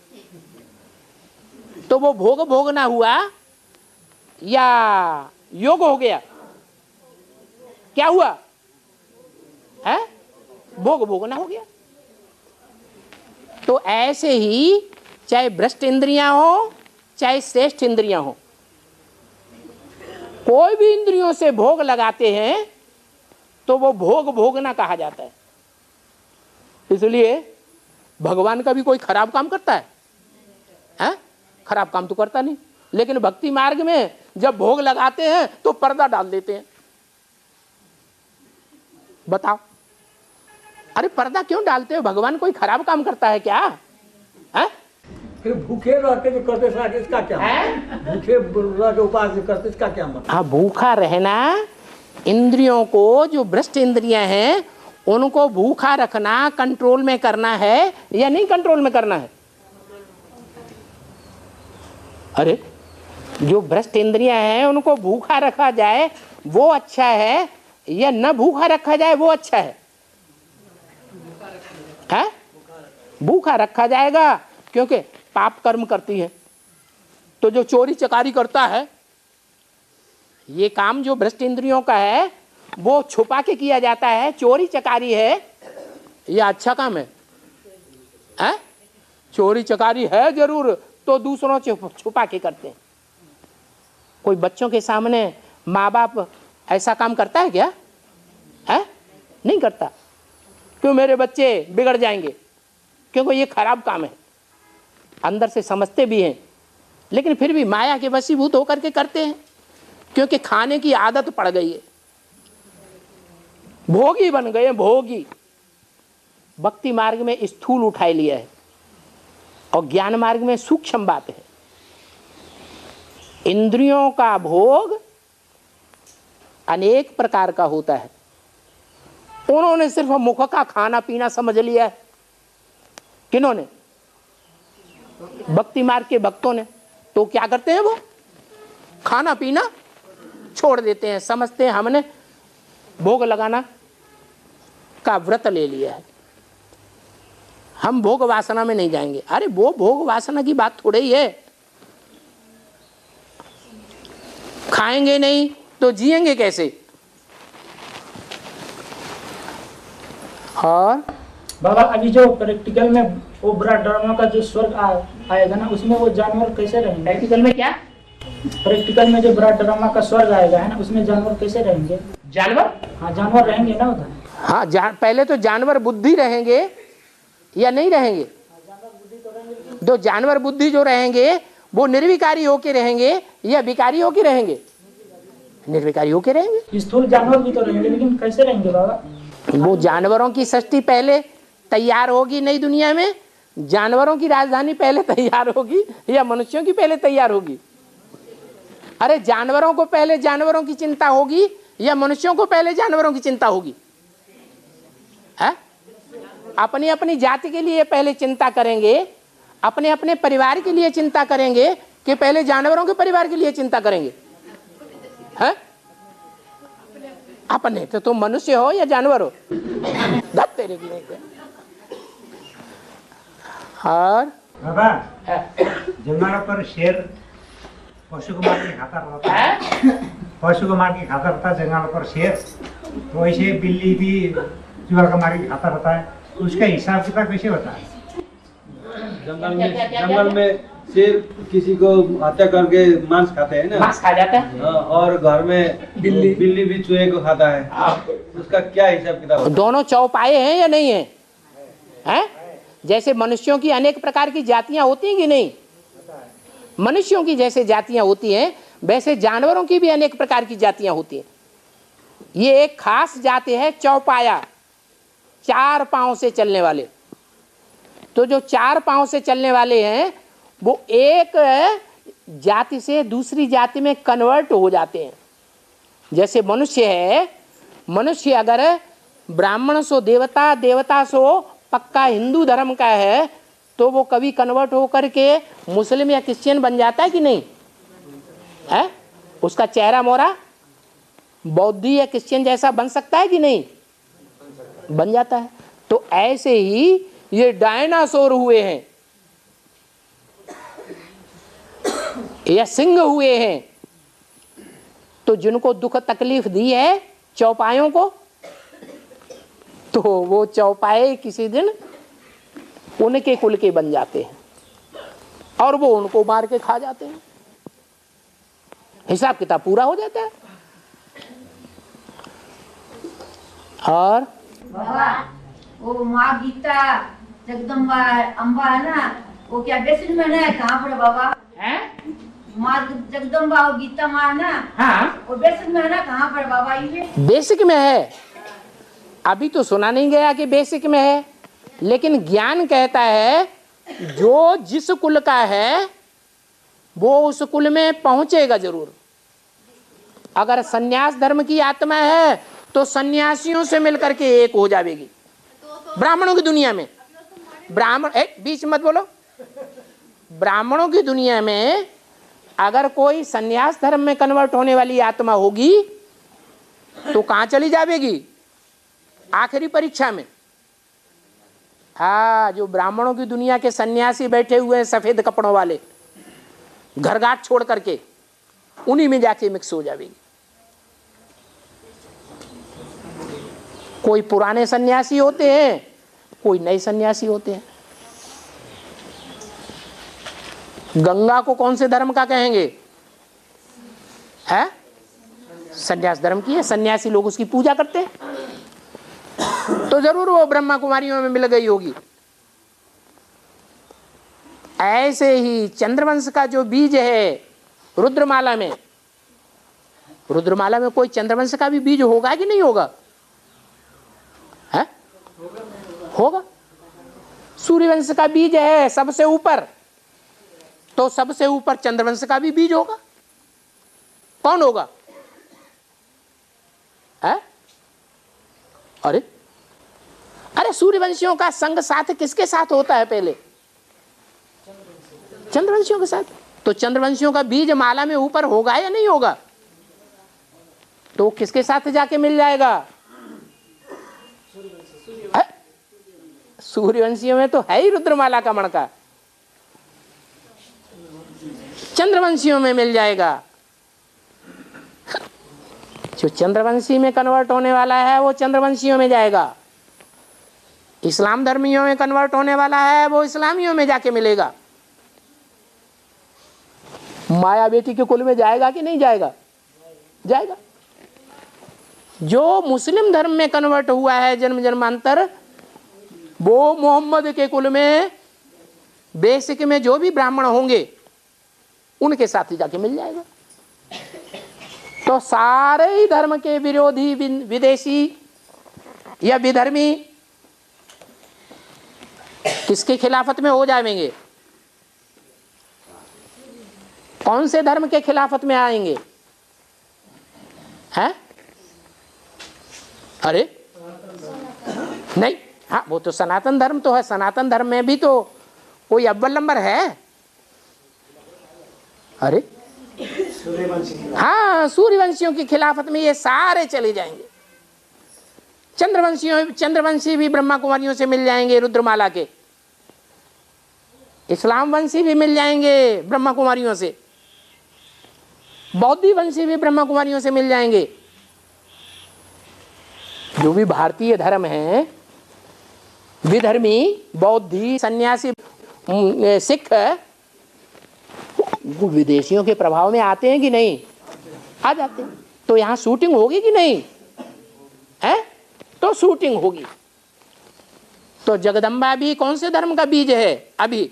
तो वो भोग भोगना हुआ या योग हो गया? क्या हुआ है? भोग भोगना हो गया। तो ऐसे ही चाहे भ्रष्ट इंद्रियां हो चाहे श्रेष्ठ इंद्रियां हो, कोई भी इंद्रियों से भोग लगाते हैं तो वो भोग भोगना कहा जाता है। इसलिए भगवान का भी कोई खराब काम करता है? खराब काम तो करता नहीं, लेकिन भक्ति मार्ग में जब भोग लगाते हैं तो पर्दा डाल देते हैं। बताओ, अरे पर्दा क्यों डालते हो? भगवान कोई खराब काम करता है क्या? है? फिर भूखे रह के जो करते हैं इसका क्या मतलब? भूखे रह के उपास जो करते इसका क्या मतलब? हाँ, भूखा रहना, इंद्रियों को जो भ्रष्ट इंद्रियां हैं उनको भूखा रखना, कंट्रोल में करना है या नहीं कंट्रोल में करना है? अरे जो भ्रष्ट इंद्रियां हैं उनको भूखा रखा जाए वो अच्छा है या न भूखा रखा जाए वो अच्छा है? है? भूखा रखा जाएगा, क्योंकि पाप कर्म करती है। तो जो चोरी चकारी करता है, ये काम जो भ्रष्ट इंद्रियों का है वो छुपा के किया जाता है। चोरी चकारी है, ये अच्छा काम है? हैं? चोरी चकारी है जरूर, तो दूसरों से छुपा के करते हैं। कोई बच्चों के सामने माँ बाप ऐसा काम करता है क्या? है? नहीं करता। क्यों? मेरे बच्चे बिगड़ जाएंगे, क्योंकि ये खराब काम है। अंदर से समझते भी हैं, लेकिन फिर भी माया के वशीभूत होकर के करते हैं, क्योंकि खाने की आदत पड़ गई है। भोगी बन गए, भोगी। भक्ति मार्ग में स्थूल उठाए लिया है और ज्ञान मार्ग में सूक्ष्म बात है। इंद्रियों का भोग अनेक प्रकार का होता है। उन्होंने सिर्फ मुख का खाना पीना समझ लिया है। किन्होंने? भक्ति मार्ग के भक्तों ने। तो क्या करते हैं? वो खाना पीना छोड़ देते हैं, समझते हैं हमने भोग लगाना का व्रत ले लिया है, हम भोग वासना में नहीं जाएंगे। अरे वो भोग वासना की बात थोड़ी ही है। खाएंगे नहीं तो जिएंगे कैसे? और बाबा अभी जो प्रैक्टिकल में वो बुरा ड्रामा का जो स्वर्ग आएगा ना, उसमें वो जानवर कैसे रहेंगे? प्रैक्टिकल में क्या? प्रैक्टिकल में जो बुरा ड्रामा का स्वर्ग आएगा है ना, उसमें जानवर कैसे रहेंगे? जानवर? हाँ, जानवर रहेंगे ना उधर। हाँ, पहले तो जानवर बुद्धि रहेंगे या नहीं रहेंगे? तो जानवर बुद्धि जो रहेंगे वो निर्विकारी होके रहेंगे या विकारी होके रहेंगे? निर्विकारी होके रहेंगे। स्थूल जानवर भी तो रहेंगे, लेकिन कैसे रहेंगे बाबा? वो जानवरों की सृष्टि पहले तैयार होगी नई दुनिया में? जानवरों की राजधानी पहले तैयार होगी या मनुष्यों की पहले तैयार होगी? अरे जानवरों को पहले जानवरों की चिंता होगी या मनुष्यों को पहले जानवरों की चिंता होगी? है? अपनी अपनी जाति के लिए पहले चिंता करेंगे, अपने अपने परिवार के लिए चिंता करेंगे कि पहले जानवरों के परिवार के लिए चिंता करेंगे? है? अपने तो तुम मनुष्य हो या जानवर हो? दत्त तेरे की नहीं। और बाबा जंगलों पर शेर पशु को मार के खाता रहता है, पशु को मार के खाता रहता है जंगलों पर शेर, तो वैसे बिल्ली भी चूहा का मार के खाता रहता है, उसका हिसाब किताब कैसे होता है? जंगल में शेर किसी को हत्या करके मांस खाते हैं ना, मांस खा जाता है। और घर में बिल्ली भी चूहे को खाता है, उसका क्या हिसाब किताब होता है? दोनों चौपाए हैं या नहीं है? हैं? जैसे मनुष्यों की अनेक प्रकार की जातियां होती हैं कि नहीं? मनुष्यों की जैसे जातियां होती हैं वैसे जानवरों की भी अनेक प्रकार की जातियां होती हैं। ये एक खास जाति है चौपाया, 4 पांव से चलने वाले। तो जो 4 पांव से चलने वाले हैं वो एक जाति से दूसरी जाति में कन्वर्ट हो जाते हैं। जैसे मनुष्य है, मनुष्य अगर ब्राह्मण सो देवता, देवता सो पक्का हिंदू धर्म का है, तो वो कभी कन्वर्ट होकर के मुस्लिम या क्रिश्चियन बन जाता है कि नहीं है? उसका चेहरा मोहरा बौद्धी या क्रिश्चियन जैसा बन सकता है कि नहीं? बन जाता है। तो ऐसे ही ये डायनासोर हुए हैं या सिंह हुए हैं, तो जिनको दुख तकलीफ दी है चौपायों को, तो वो चौपाए किसी दिन उनके कुल के बन जाते हैं और वो उनको मार के खा जाते हैं। हिसाब किताब पूरा हो जाता है। और बाबा वो माँ गीता जगदम्बा अम्बा है ना, वो क्या बेसिक में है? कहाँ पर बाबा है? माँ जगदम्बा और गीता माँ है ना, हाँ, वो बेसिक में है ना? कहाँ पर बाबा? ये बेसिक में है। अभी तो सुना नहीं गया कि बेसिक में है, लेकिन ज्ञान कहता है जो जिस कुल का है वो उस कुल में पहुंचेगा जरूर। अगर सन्यास धर्म की आत्मा है तो सन्यासियों से मिलकर के एक हो जाएगी। ब्राह्मणों की दुनिया में, ब्राह्मण बीच मत बोलो, ब्राह्मणों की दुनिया में अगर कोई सन्यास धर्म में कन्वर्ट होने वाली आत्मा होगी तो कहां चली जाएगी? आखिरी परीक्षा में। हाँ, जो ब्राह्मणों की दुनिया के सन्यासी बैठे हुए हैं सफेद कपड़ों वाले, घरघाट छोड़ करके, उन्हीं में जाके मिक्स हो जाएगी। कोई पुराने सन्यासी होते हैं, कोई नए सन्यासी होते हैं। गंगा को कौन से धर्म का कहेंगे? है सन्यास धर्म की है, सन्यासी लोग उसकी पूजा करते हैं, तो जरूर वो ब्रह्मा कुमारियों में मिल गई होगी। ऐसे ही चंद्रवंश का जो बीज है रुद्रमाला में, रुद्रमाला में कोई चंद्रवंश का भी बीज होगा कि नहीं होगा? है? होगा। सूर्यवंश का बीज है सबसे ऊपर, तो सबसे ऊपर चंद्रवंश का भी बीज होगा। कौन होगा? है? अरे अरे सूर्यवंशियों का संग साथ किसके साथ होता है? पहले चंद्रवंशियों के साथ। तो चंद्रवंशियों का बीज माला में ऊपर होगा या नहीं होगा? तो किसके साथ जाके मिल जाएगा? सूर्यवंशियों में तो है ही रुद्रमाला का मणका, चंद्रवंशियों में मिल जाएगा। जो चंद्रवंशी में कन्वर्ट होने वाला है वो चंद्रवंशियों में जाएगा, इस्लाम धर्मियों में कन्वर्ट होने वाला है वो इस्लामियों में जाके मिलेगा। माया बेटी के कुल में जाएगा कि नहीं जाएगा? जाएगा। जो मुस्लिम धर्म में कन्वर्ट हुआ है जन्म जन्मांतर, वो मोहम्मद के कुल में बेसिक में जो भी ब्राह्मण होंगे उनके साथ ही जाके मिल जाएगा। तो सारे ही धर्म के विरोधी विदेशी या विधर्मी किसके खिलाफत में हो जाएंगे? कौन से धर्म के खिलाफत में आएंगे? हैं? अरे नहीं, हाँ वो तो सनातन धर्म तो है। सनातन धर्म में भी तो कोई अव्वल नंबर है। अरे हाँ, सूर्यवंशियों की खिलाफत में ये सारे चले जाएंगे। चंद्रवंशी भी ब्रह्मा कुमारियों से मिल जाएंगे रुद्रमाला के, इस्लाम वंशी भी मिल जाएंगे ब्रह्मा कुमारियों से, बौद्धी वंशी भी ब्रह्मा कुमारियों से मिल जाएंगे। जो भी भारतीय धर्म है, विधर्मी, बौद्धि, सन्यासी, सिख, विदेशियों के प्रभाव में आते हैं कि नहीं? आ जाते हैं। तो यहाँ शूटिंग होगी कि नहीं है? तो शूटिंग होगी। तो जगदम्बा भी कौन से धर्म का बीज है? अभी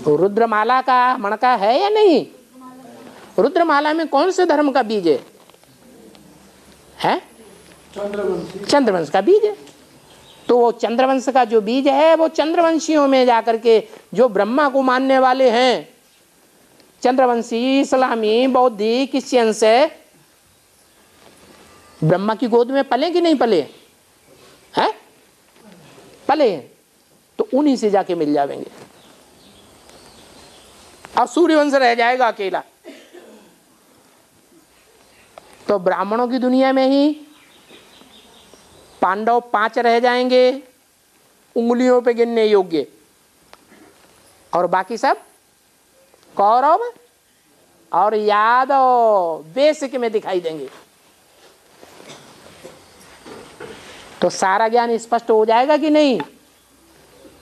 रुद्रमाला का मणका है या नहीं? रुद्रमाला में कौन से धर्म का बीज है? चंद्रवंश का बीज है। तो वो चंद्रवंश का जो बीज है वो चंद्रवंशियों में जाकर के जो ब्रह्मा को मानने वाले हैं, चंद्रवंशी, इस्लामी, बौद्धिक, क्रिश्चियन से ब्रह्मा की गोद में पले कि नहीं पले हैं? पले हैं। तो उन्हीं से जाके मिल जाएंगे और सूर्यवंश रह जाएगा अकेला। तो ब्राह्मणों की दुनिया में ही पांडव 5 रह जाएंगे, उंगलियों पे गिनने योग्य, और बाकी सब कौरव और यादव बेसिक में दिखाई देंगे। तो सारा ज्ञान स्पष्ट हो जाएगा कि नहीं?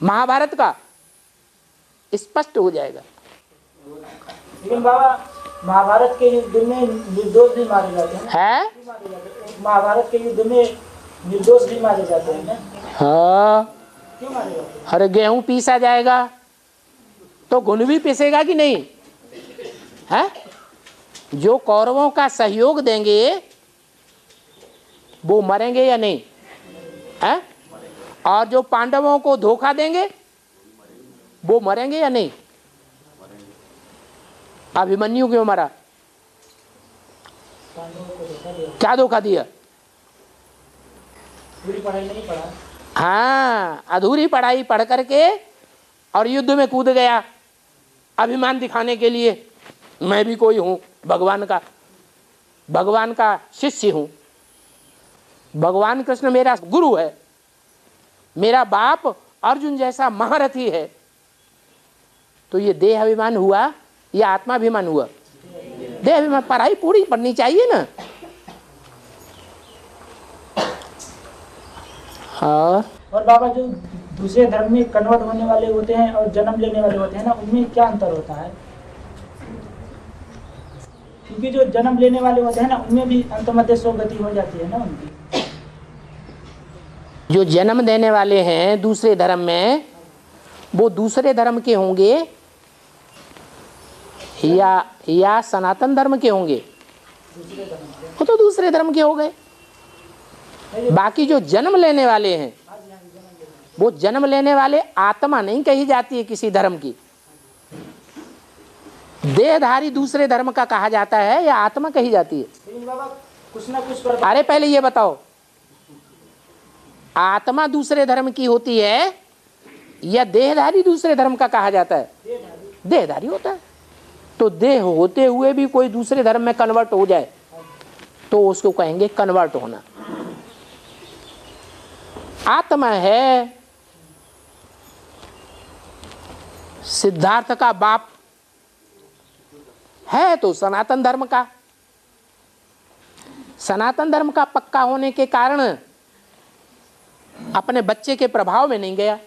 महाभारत का स्पष्ट हो जाएगा। लेकिन बाबा महाभारत के युद्ध में निर्दोष भी मारे जाते हैं, महाभारत के युद्ध में निर्दोष भी मारे जाते हैं ना? हाँ, क्यों मारे जाते हैं? अरे गेहूं पीसा जाएगा तो घुन भी पिसेगा कि नहीं है? जो कौरवों का सहयोग देंगे वो मरेंगे या नहीं है? और जो पांडवों को धोखा देंगे वो मरेंगे या नहीं? अभिमन्यु क्यों मरा? क्या धोखा दिया? पढ़ाई नहीं पढ़ा। हाँ, अधूरी पढ़ाई पढ़ करके और युद्ध में कूद गया अभिमान दिखाने के लिए, मैं भी कोई हूँ, भगवान का शिष्य हूँ, भगवान कृष्ण मेरा गुरु है, मेरा बाप अर्जुन जैसा महारथी है। तो ये देह अभिमान हुआ या आत्माभिमान हुआ? देह अभिमान। पढ़ाई पूरी पढ़नी चाहिए ना। हाँ। और बाबा जो दूसरे धर्म में कन्वर्ट होने वाले होते हैं और जन्म लेने वाले होते हैं ना, उनमें क्या अंतर होता है? क्योंकि जो जन्म लेने वाले होते हैं ना, उनमें भी अंतमध्य सो गति हो जाती है ना उनकी। जो जन्म देने वाले हैं दूसरे धर्म में, वो दूसरे धर्म के होंगे या सनातन धर्म के होंगे? वो तो दूसरे धर्म के हो गए। बाकी जो जन्म लेने वाले हैं, वो जन्म लेने वाले आत्मा नहीं कही जाती है किसी धर्म की। देहधारी दूसरे धर्म का कहा जाता है या आत्मा कही जाती है? कुछ ना कुछ। अरे पहले ये बताओ, आत्मा दूसरे धर्म की होती है या देहधारी दूसरे धर्म का कहा जाता है? देहधारी होता है। तो देह होते हुए भी कोई दूसरे धर्म में कन्वर्ट हो जाए तो उसको कहेंगे कन्वर्ट होना। आत्मा है सिद्धार्थ का बाप है तो सनातन धर्म का। सनातन धर्म का पक्का होने के कारण अपने बच्चे के प्रभाव में नहीं गया।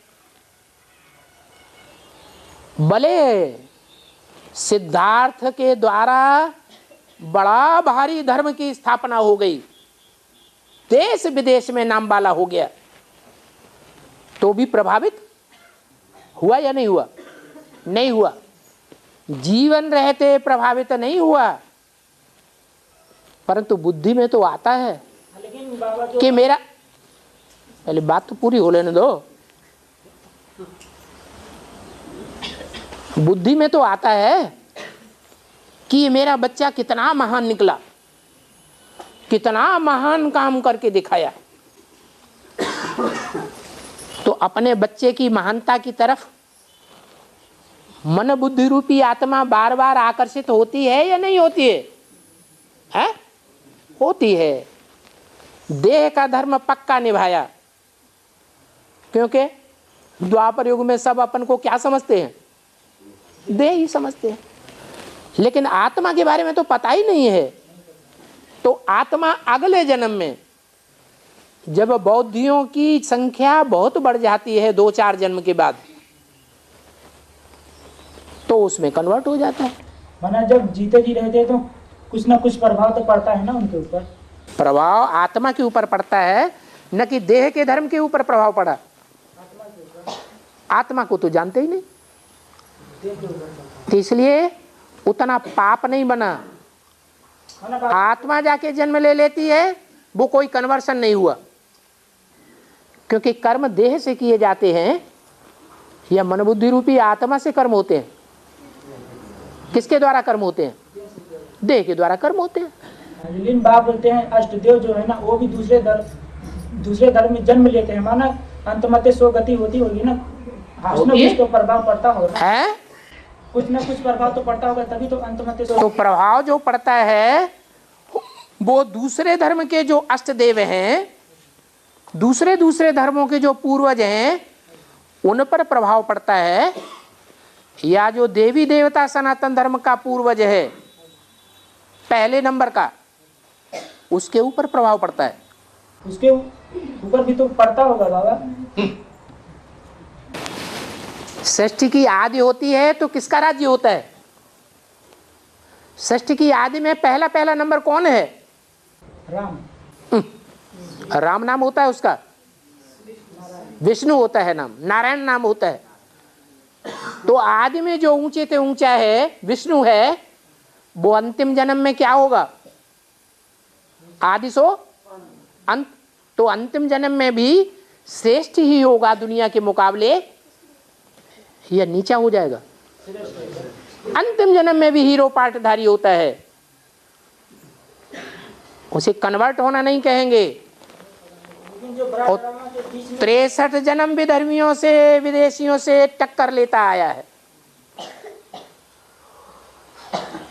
भले सिद्धार्थ के द्वारा बड़ा भारी धर्म की स्थापना हो गई, देश विदेश में नाम वाला हो गया, तो भी प्रभावित हुआ या नहीं हुआ? नहीं हुआ। जीवन रहते प्रभावित नहीं हुआ, परंतु बुद्धि में तो आता है। लेकिन बाबा जो कि मेरा, पहले बात तो पूरी हो लेने दो। बुद्धि में तो आता है कि ये मेरा बच्चा कितना महान निकला, कितना महान काम करके दिखाया। तो अपने बच्चे की महानता की तरफ मन बुद्धि रूपी आत्मा बार बार आकर्षित होती है या नहीं होती है? हैं? होती है। देह का धर्म पक्का निभाया, क्योंकि द्वापर युग में सब अपन को क्या समझते हैं? देह ही समझते हैं। लेकिन आत्मा के बारे में तो पता ही नहीं है। तो आत्मा अगले जन्म में जब बौद्धियों की संख्या बहुत बढ़ जाती है 2-4 जन्म के बाद, तो उसमें कन्वर्ट हो जाता है। माना जब जीते जी रहते हैं तो कुछ ना कुछ प्रभाव तो पड़ता है ना उनके ऊपर। प्रभाव आत्मा के ऊपर पड़ता है, न कि देह के धर्म के ऊपर प्रभाव पड़ा। आत्मा को तो जानते ही नहीं। तो इसलिए उतना पाप नहीं बना। आत्मा जाके जन्म ले लेती है, वो कोई कन्वर्शन नहीं हुआ, क्योंकि कर्म देह से किए जाते हैं या मन बुद्धि रूपी आत्मा से कर्म होते हैं। किसके द्वारा कर्म होते हैं? देह के द्वारा कर्म होते हैं। लेकिन बाप बोलते हैं अष्टदेव जो है ना, वो भी दूसरे धर्म में जन्म लेते हैं, माना अंतमते सो गति होती होगी ना, कुछ न कुछ तो प्रभाव पड़ता होगा है, कुछ न कुछ प्रभाव तो पड़ता होगा, तभी तो अंतमते सो। तो प्रभाव जो पड़ता है वो दूसरे धर्म के जो अष्टदेव हैं, दूसरे धर्मों के जो पूर्वज हैं, उन पर प्रभाव पड़ता है, या जो देवी देवता सनातन धर्म का पूर्वज है पहले नंबर का, उसके ऊपर प्रभाव पड़ता है। उसके ऊपर भी तो पड़ता होगा बाबा। सृष्टि की आदि होती है तो किसका राज्य होता है? सृष्टि की आदि में पहला नंबर कौन है? राम। राम नाम होता है उसका, विष्णु होता है नाम, नारायण नाम होता है। तो आदि में जो ऊंचे से ऊंचा है विष्णु है, वो अंतिम जन्म में क्या होगा? आदि सो अंत। तो अंतिम जन्म में भी श्रेष्ठ ही होगा दुनिया के मुकाबले, या नीचा हो जाएगा? अंतिम जन्म में भी हीरो पार्टधारी होता है, उसे कन्वर्ट होना नहीं कहेंगे। और 63 जन्म विधर्मियों से विदेशियों से टक्कर लेता आया है,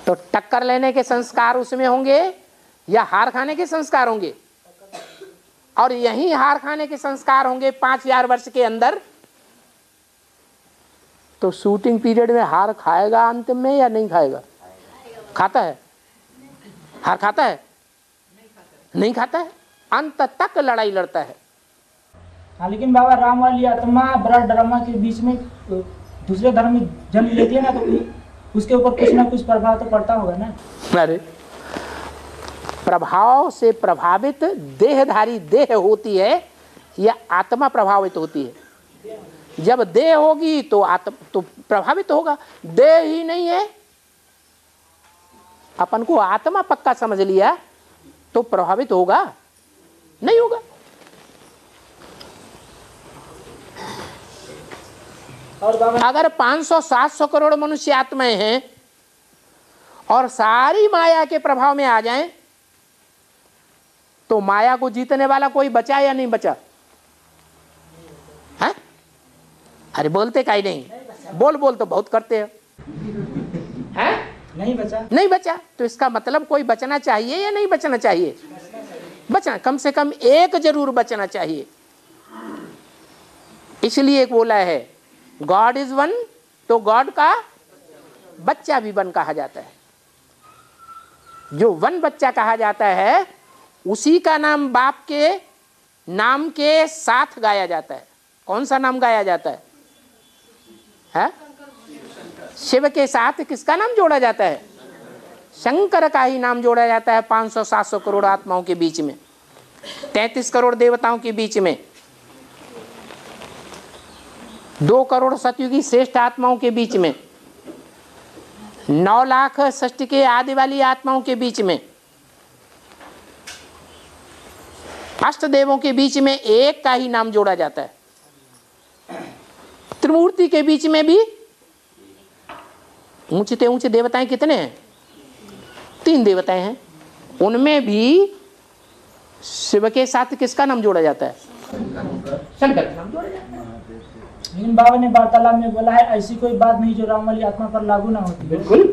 तो टक्कर लेने के संस्कार उसमें होंगे या हार खाने के संस्कार होंगे? और यही हार खाने के संस्कार होंगे 5000 वर्ष के अंदर। तो शूटिंग पीरियड में हार खाएगा अंतिम में या नहीं खाएगा? खाता है? हार खाता है? नहीं खाता है, अंत तक लड़ाई लड़ता है। हाँ, लेकिन बाबा राम वाली आत्मा बड़ा ड्रामा के बीच में दूसरे धर्म में जन्म लेती है ना, तो उसके ऊपर कुछ ना कुछ प्रभाव तो पड़ता होगा ना। अरे प्रभाव से प्रभावित देहधारी देह होती है या आत्मा प्रभावित होती है? जब देह होगी तो आत्मा तो प्रभावित होगा, देह ही नहीं है, अपन को आत्मा पक्का समझ लिया तो प्रभावित होगा नहीं होगा। और अगर 500-700 करोड़ मनुष्य आत्माएं हैं और सारी माया के प्रभाव में आ जाएं, तो माया को जीतने वाला कोई बचा या नहीं बचा? है? अरे बोलते काहे नहीं? बोल तो बहुत करते हैं। नहीं बचा। तो इसका मतलब कोई बचना चाहिए या नहीं बचना चाहिए? बचना, कम से कम एक जरूर बचना चाहिए। इसलिए बोला है गॉड इज वन, तो गॉड का बच्चा भी वन कहा जाता है। जो वन बच्चा कहा जाता है उसी का नाम बाप के नाम के साथ गाया जाता है। कौन सा नाम गाया जाता है? शिव के साथ किसका नाम जोड़ा जाता है? शंकर का ही नाम जोड़ा जाता है। 500-700 करोड़ आत्माओं के बीच में, 33 करोड़ देवताओं के बीच में, 2 करोड़ सतयुगी श्रेष्ठ आत्माओं के बीच में, 9 लाख षष्ठ के आदि वाली आत्माओं के बीच में, अष्टदेवों के बीच में एक का ही नाम जोड़ा जाता है। त्रिमूर्ति के बीच में भी ऊंचे से ऊंचे देवताएं कितने हैं? 3 देवताएं हैं। उनमें भी शिव के साथ किसका नाम जोड़ा जाता है? शंकर का नाम जोड़ा जाता है। लेकिन बाबा ने वार्तालाप में बोला है ऐसी कोई बात नहीं जो राम वाली आत्मा पर लागू ना होती। बिल्कुल।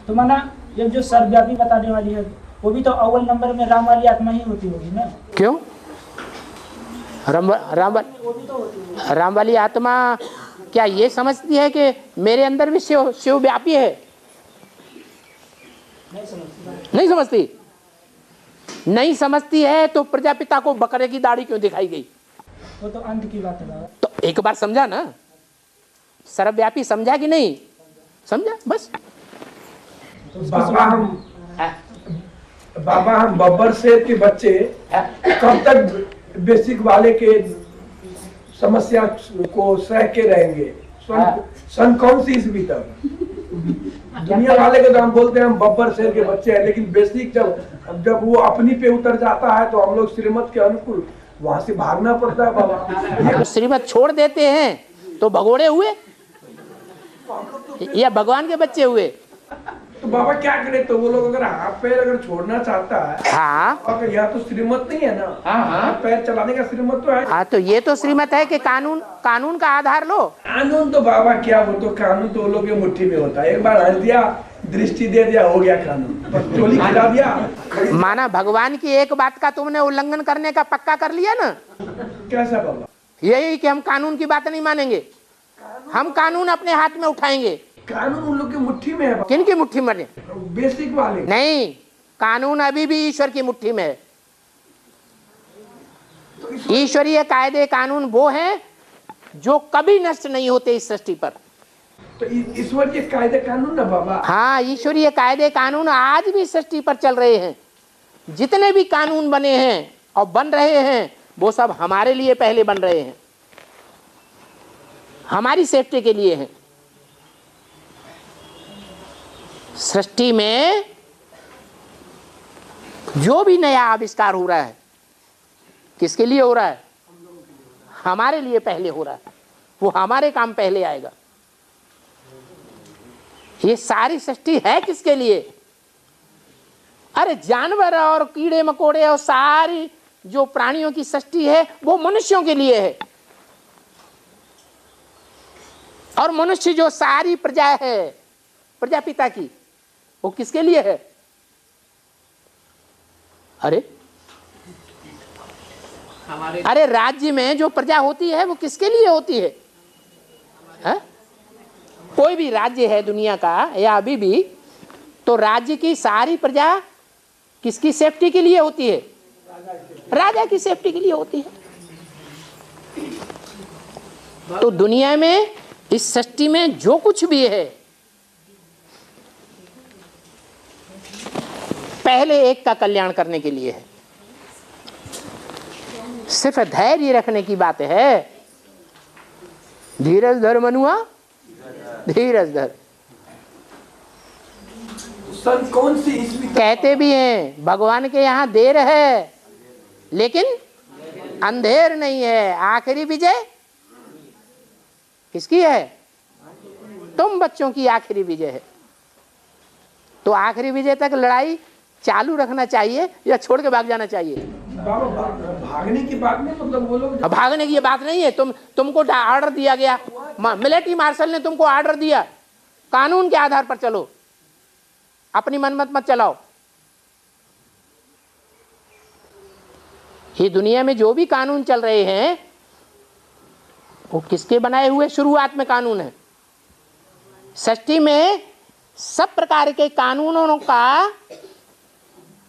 तो माना ये जो सर्वव्यापी बताने वाली है वो भी तो अव्वल नंबर में राम वाली आत्मा ही होती होगी ना? क्यों? राम वाली आत्मा क्या ये समझती है कि मेरे अंदर भी शिव व्यापी है? नहीं समझती। नहीं समझती है तो प्रजापिता को बकरे की दाढ़ी क्यों दिखाई गई? वो तो अंत की बात है। तो एक बार समझा ना, सर्वव्यापी समझा कि नहीं समझा? बस। तो बाबा हम बब्बर सेठ के बच्चे कब तक बेसिक वाले के समस्या को सह के रहेंगे? सन कौन सी ईस्वी तक? दुनिया वाले के तो हम बोलते हैं हम बब्बर शेर के बच्चे हैं, लेकिन बेसिक जब वो अपनी पे उतर जाता है तो हम लोग श्रीमत के अनुकूल वहां से भागना पड़ता है बाबा। श्रीमत छोड़ देते हैं तो भगोड़े हुए या भगवान के बच्चे हुए? तो बाबा क्या करे? तो वो लोग अगर हाथ पैर अगर छोड़ना चाहता है, हाँ, अगर यहाँ तो श्रीमत नहीं है ना, हाथ पैर चलाने का श्रीमत तो है। हाँ, तो ये तो श्रीमत है कि कानून का आधार लो। कानून तो बाबा क्या, वो तो कानून तो लोग के मुट्ठी में होता है। एक बार हंस दिया, दृष्टि दे दिया, हो गया कानून, बस टोली खिला दिया। माना भगवान की एक बात का तुमने उल्लंघन करने का पक्का कर लिया ना। कैसा बाबा? यही कि हम कानून की बात नहीं मानेंगे, हम कानून अपने हाथ में उठाएंगे। कानून उन लोग की मुट्ठी में है। किन की मुट्ठी में? बेसिक वाले नहीं, कानून अभी भी ईश्वर की मुट्ठी में है। ईश्वरीय कायदे कानून वो हैं जो कभी नष्ट नहीं होते इस सृष्टि पर। तो ईश्वरीय कायदे कानून ना बाबा? हाँ, ईश्वरीय कायदे कानून आज भी सृष्टि पर चल रहे हैं। जितने भी कानून बने हैं और बन रहे हैं वो सब हमारे लिए पहले बन रहे हैं, हमारी सेफ्टी के लिए हैं। सृष्टि में जो भी नया आविष्कार हो रहा है किसके लिए हो रहा है? हमारे लिए पहले हो रहा है, वो हमारे काम पहले आएगा। ये सारी सृष्टि है किसके लिए? अरे जानवर और कीड़े मकोड़े और सारी जो प्राणियों की सृष्टि है वो मनुष्यों के लिए है। और मनुष्य जो सारी प्रजा है प्रजापिता की, वो किसके लिए है? अरे राज्य में जो प्रजा होती है वो किसके लिए होती है? कोई भी राज्य है दुनिया का या अभी भी, तो राज्य की सारी प्रजा किसकी सेफ्टी के लिए होती है? राजा की सेफ्टी के लिए होती है। तो दुनिया में इस सृष्टि में जो कुछ भी है पहले एक का कल्याण करने के लिए है। सिर्फ धैर्य रखने की बात है। धीरज धर मनुआ, धीरज धर। सन कौन सी ईस्वी? कहते भी हैं भगवान के यहाँ देर है लेकिन अंधेर नहीं है। आखिरी विजय किसकी है? तुम बच्चों की आखिरी विजय है। तो आखिरी विजय तक लड़ाई चालू रखना चाहिए या छोड़ के भाग जाना चाहिए? भागने की बात नहीं, मतलब वो लोग भागने की बात नहीं है। तुमको ऑर्डर दिया गया, मिलिट्री मार्शल ने तुमको ऑर्डर दिया, कानून के आधार पर चलो, अपनी मनमत मत चलाओ। ये दुनिया में जो भी कानून चल रहे हैं वो किसके बनाए हुए शुरुआत में कानून है? सृष्टि में सब प्रकार के कानूनों का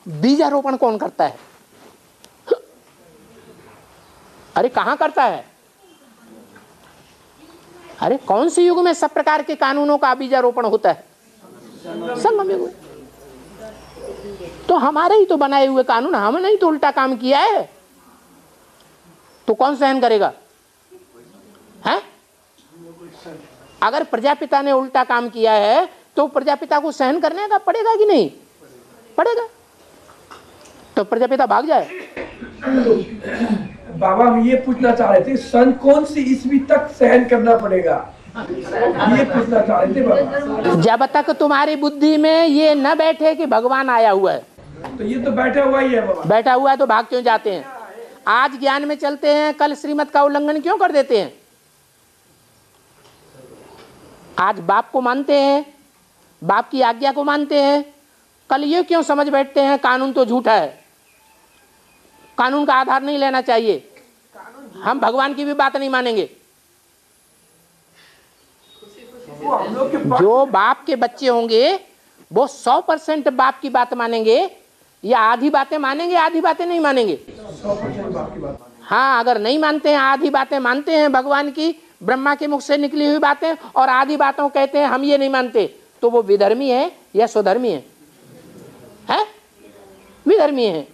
बीजारोपण कौन करता है? अरे कहां करता है? अरे कौन से युग में सब प्रकार के कानूनों का बीजारोपण होता है? संगम युग। तो हमारे ही तो बनाए हुए कानून, हमने ही तो उल्टा काम किया है, तो कौन सहन करेगा? हैं? अगर प्रजापिता ने उल्टा काम किया है तो प्रजापिता को सहन करने का पड़ेगा कि नहीं पड़ेगा? तो प्रजापिता भाग जाए। बाबा हम ये पूछना चाह रहे थे, सन कौन सी ईस्वी तक सहन करना पड़ेगा? ये पूछना चाह रहे थे बाबा। जब तक तुम्हारी बुद्धि में ये न बैठे कि भगवान आया हुआ है। तो ये तो बैठा हुआ ही है बाबा। बैठा हुआ है तो भाग क्यों जाते हैं? आज ज्ञान में चलते हैं, कल श्रीमत का उल्लंघन क्यों कर देते हैं? आज बाप को मानते हैं, बाप की आज्ञा को मानते हैं, कल ये क्यों समझ बैठते हैं कानून तो झूठा है, कानून का आधार नहीं लेना चाहिए, हम भगवान की भी बात नहीं मानेंगे। जो बाप के बच्चे होंगे वो 100% बाप की बात मानेंगे या आधी बातें मानेंगे, आधी बातें नहीं मानेंगे? 100% बाप की बात। हाँ, अगर नहीं मानते हैं, आधी बातें मानते हैं भगवान की, ब्रह्मा के मुख से निकली हुई बातें, और आधी बातों कहते हैं हम ये नहीं मानते, तो वो विधर्मी है या स्वधर्मी है? विधर्मी है।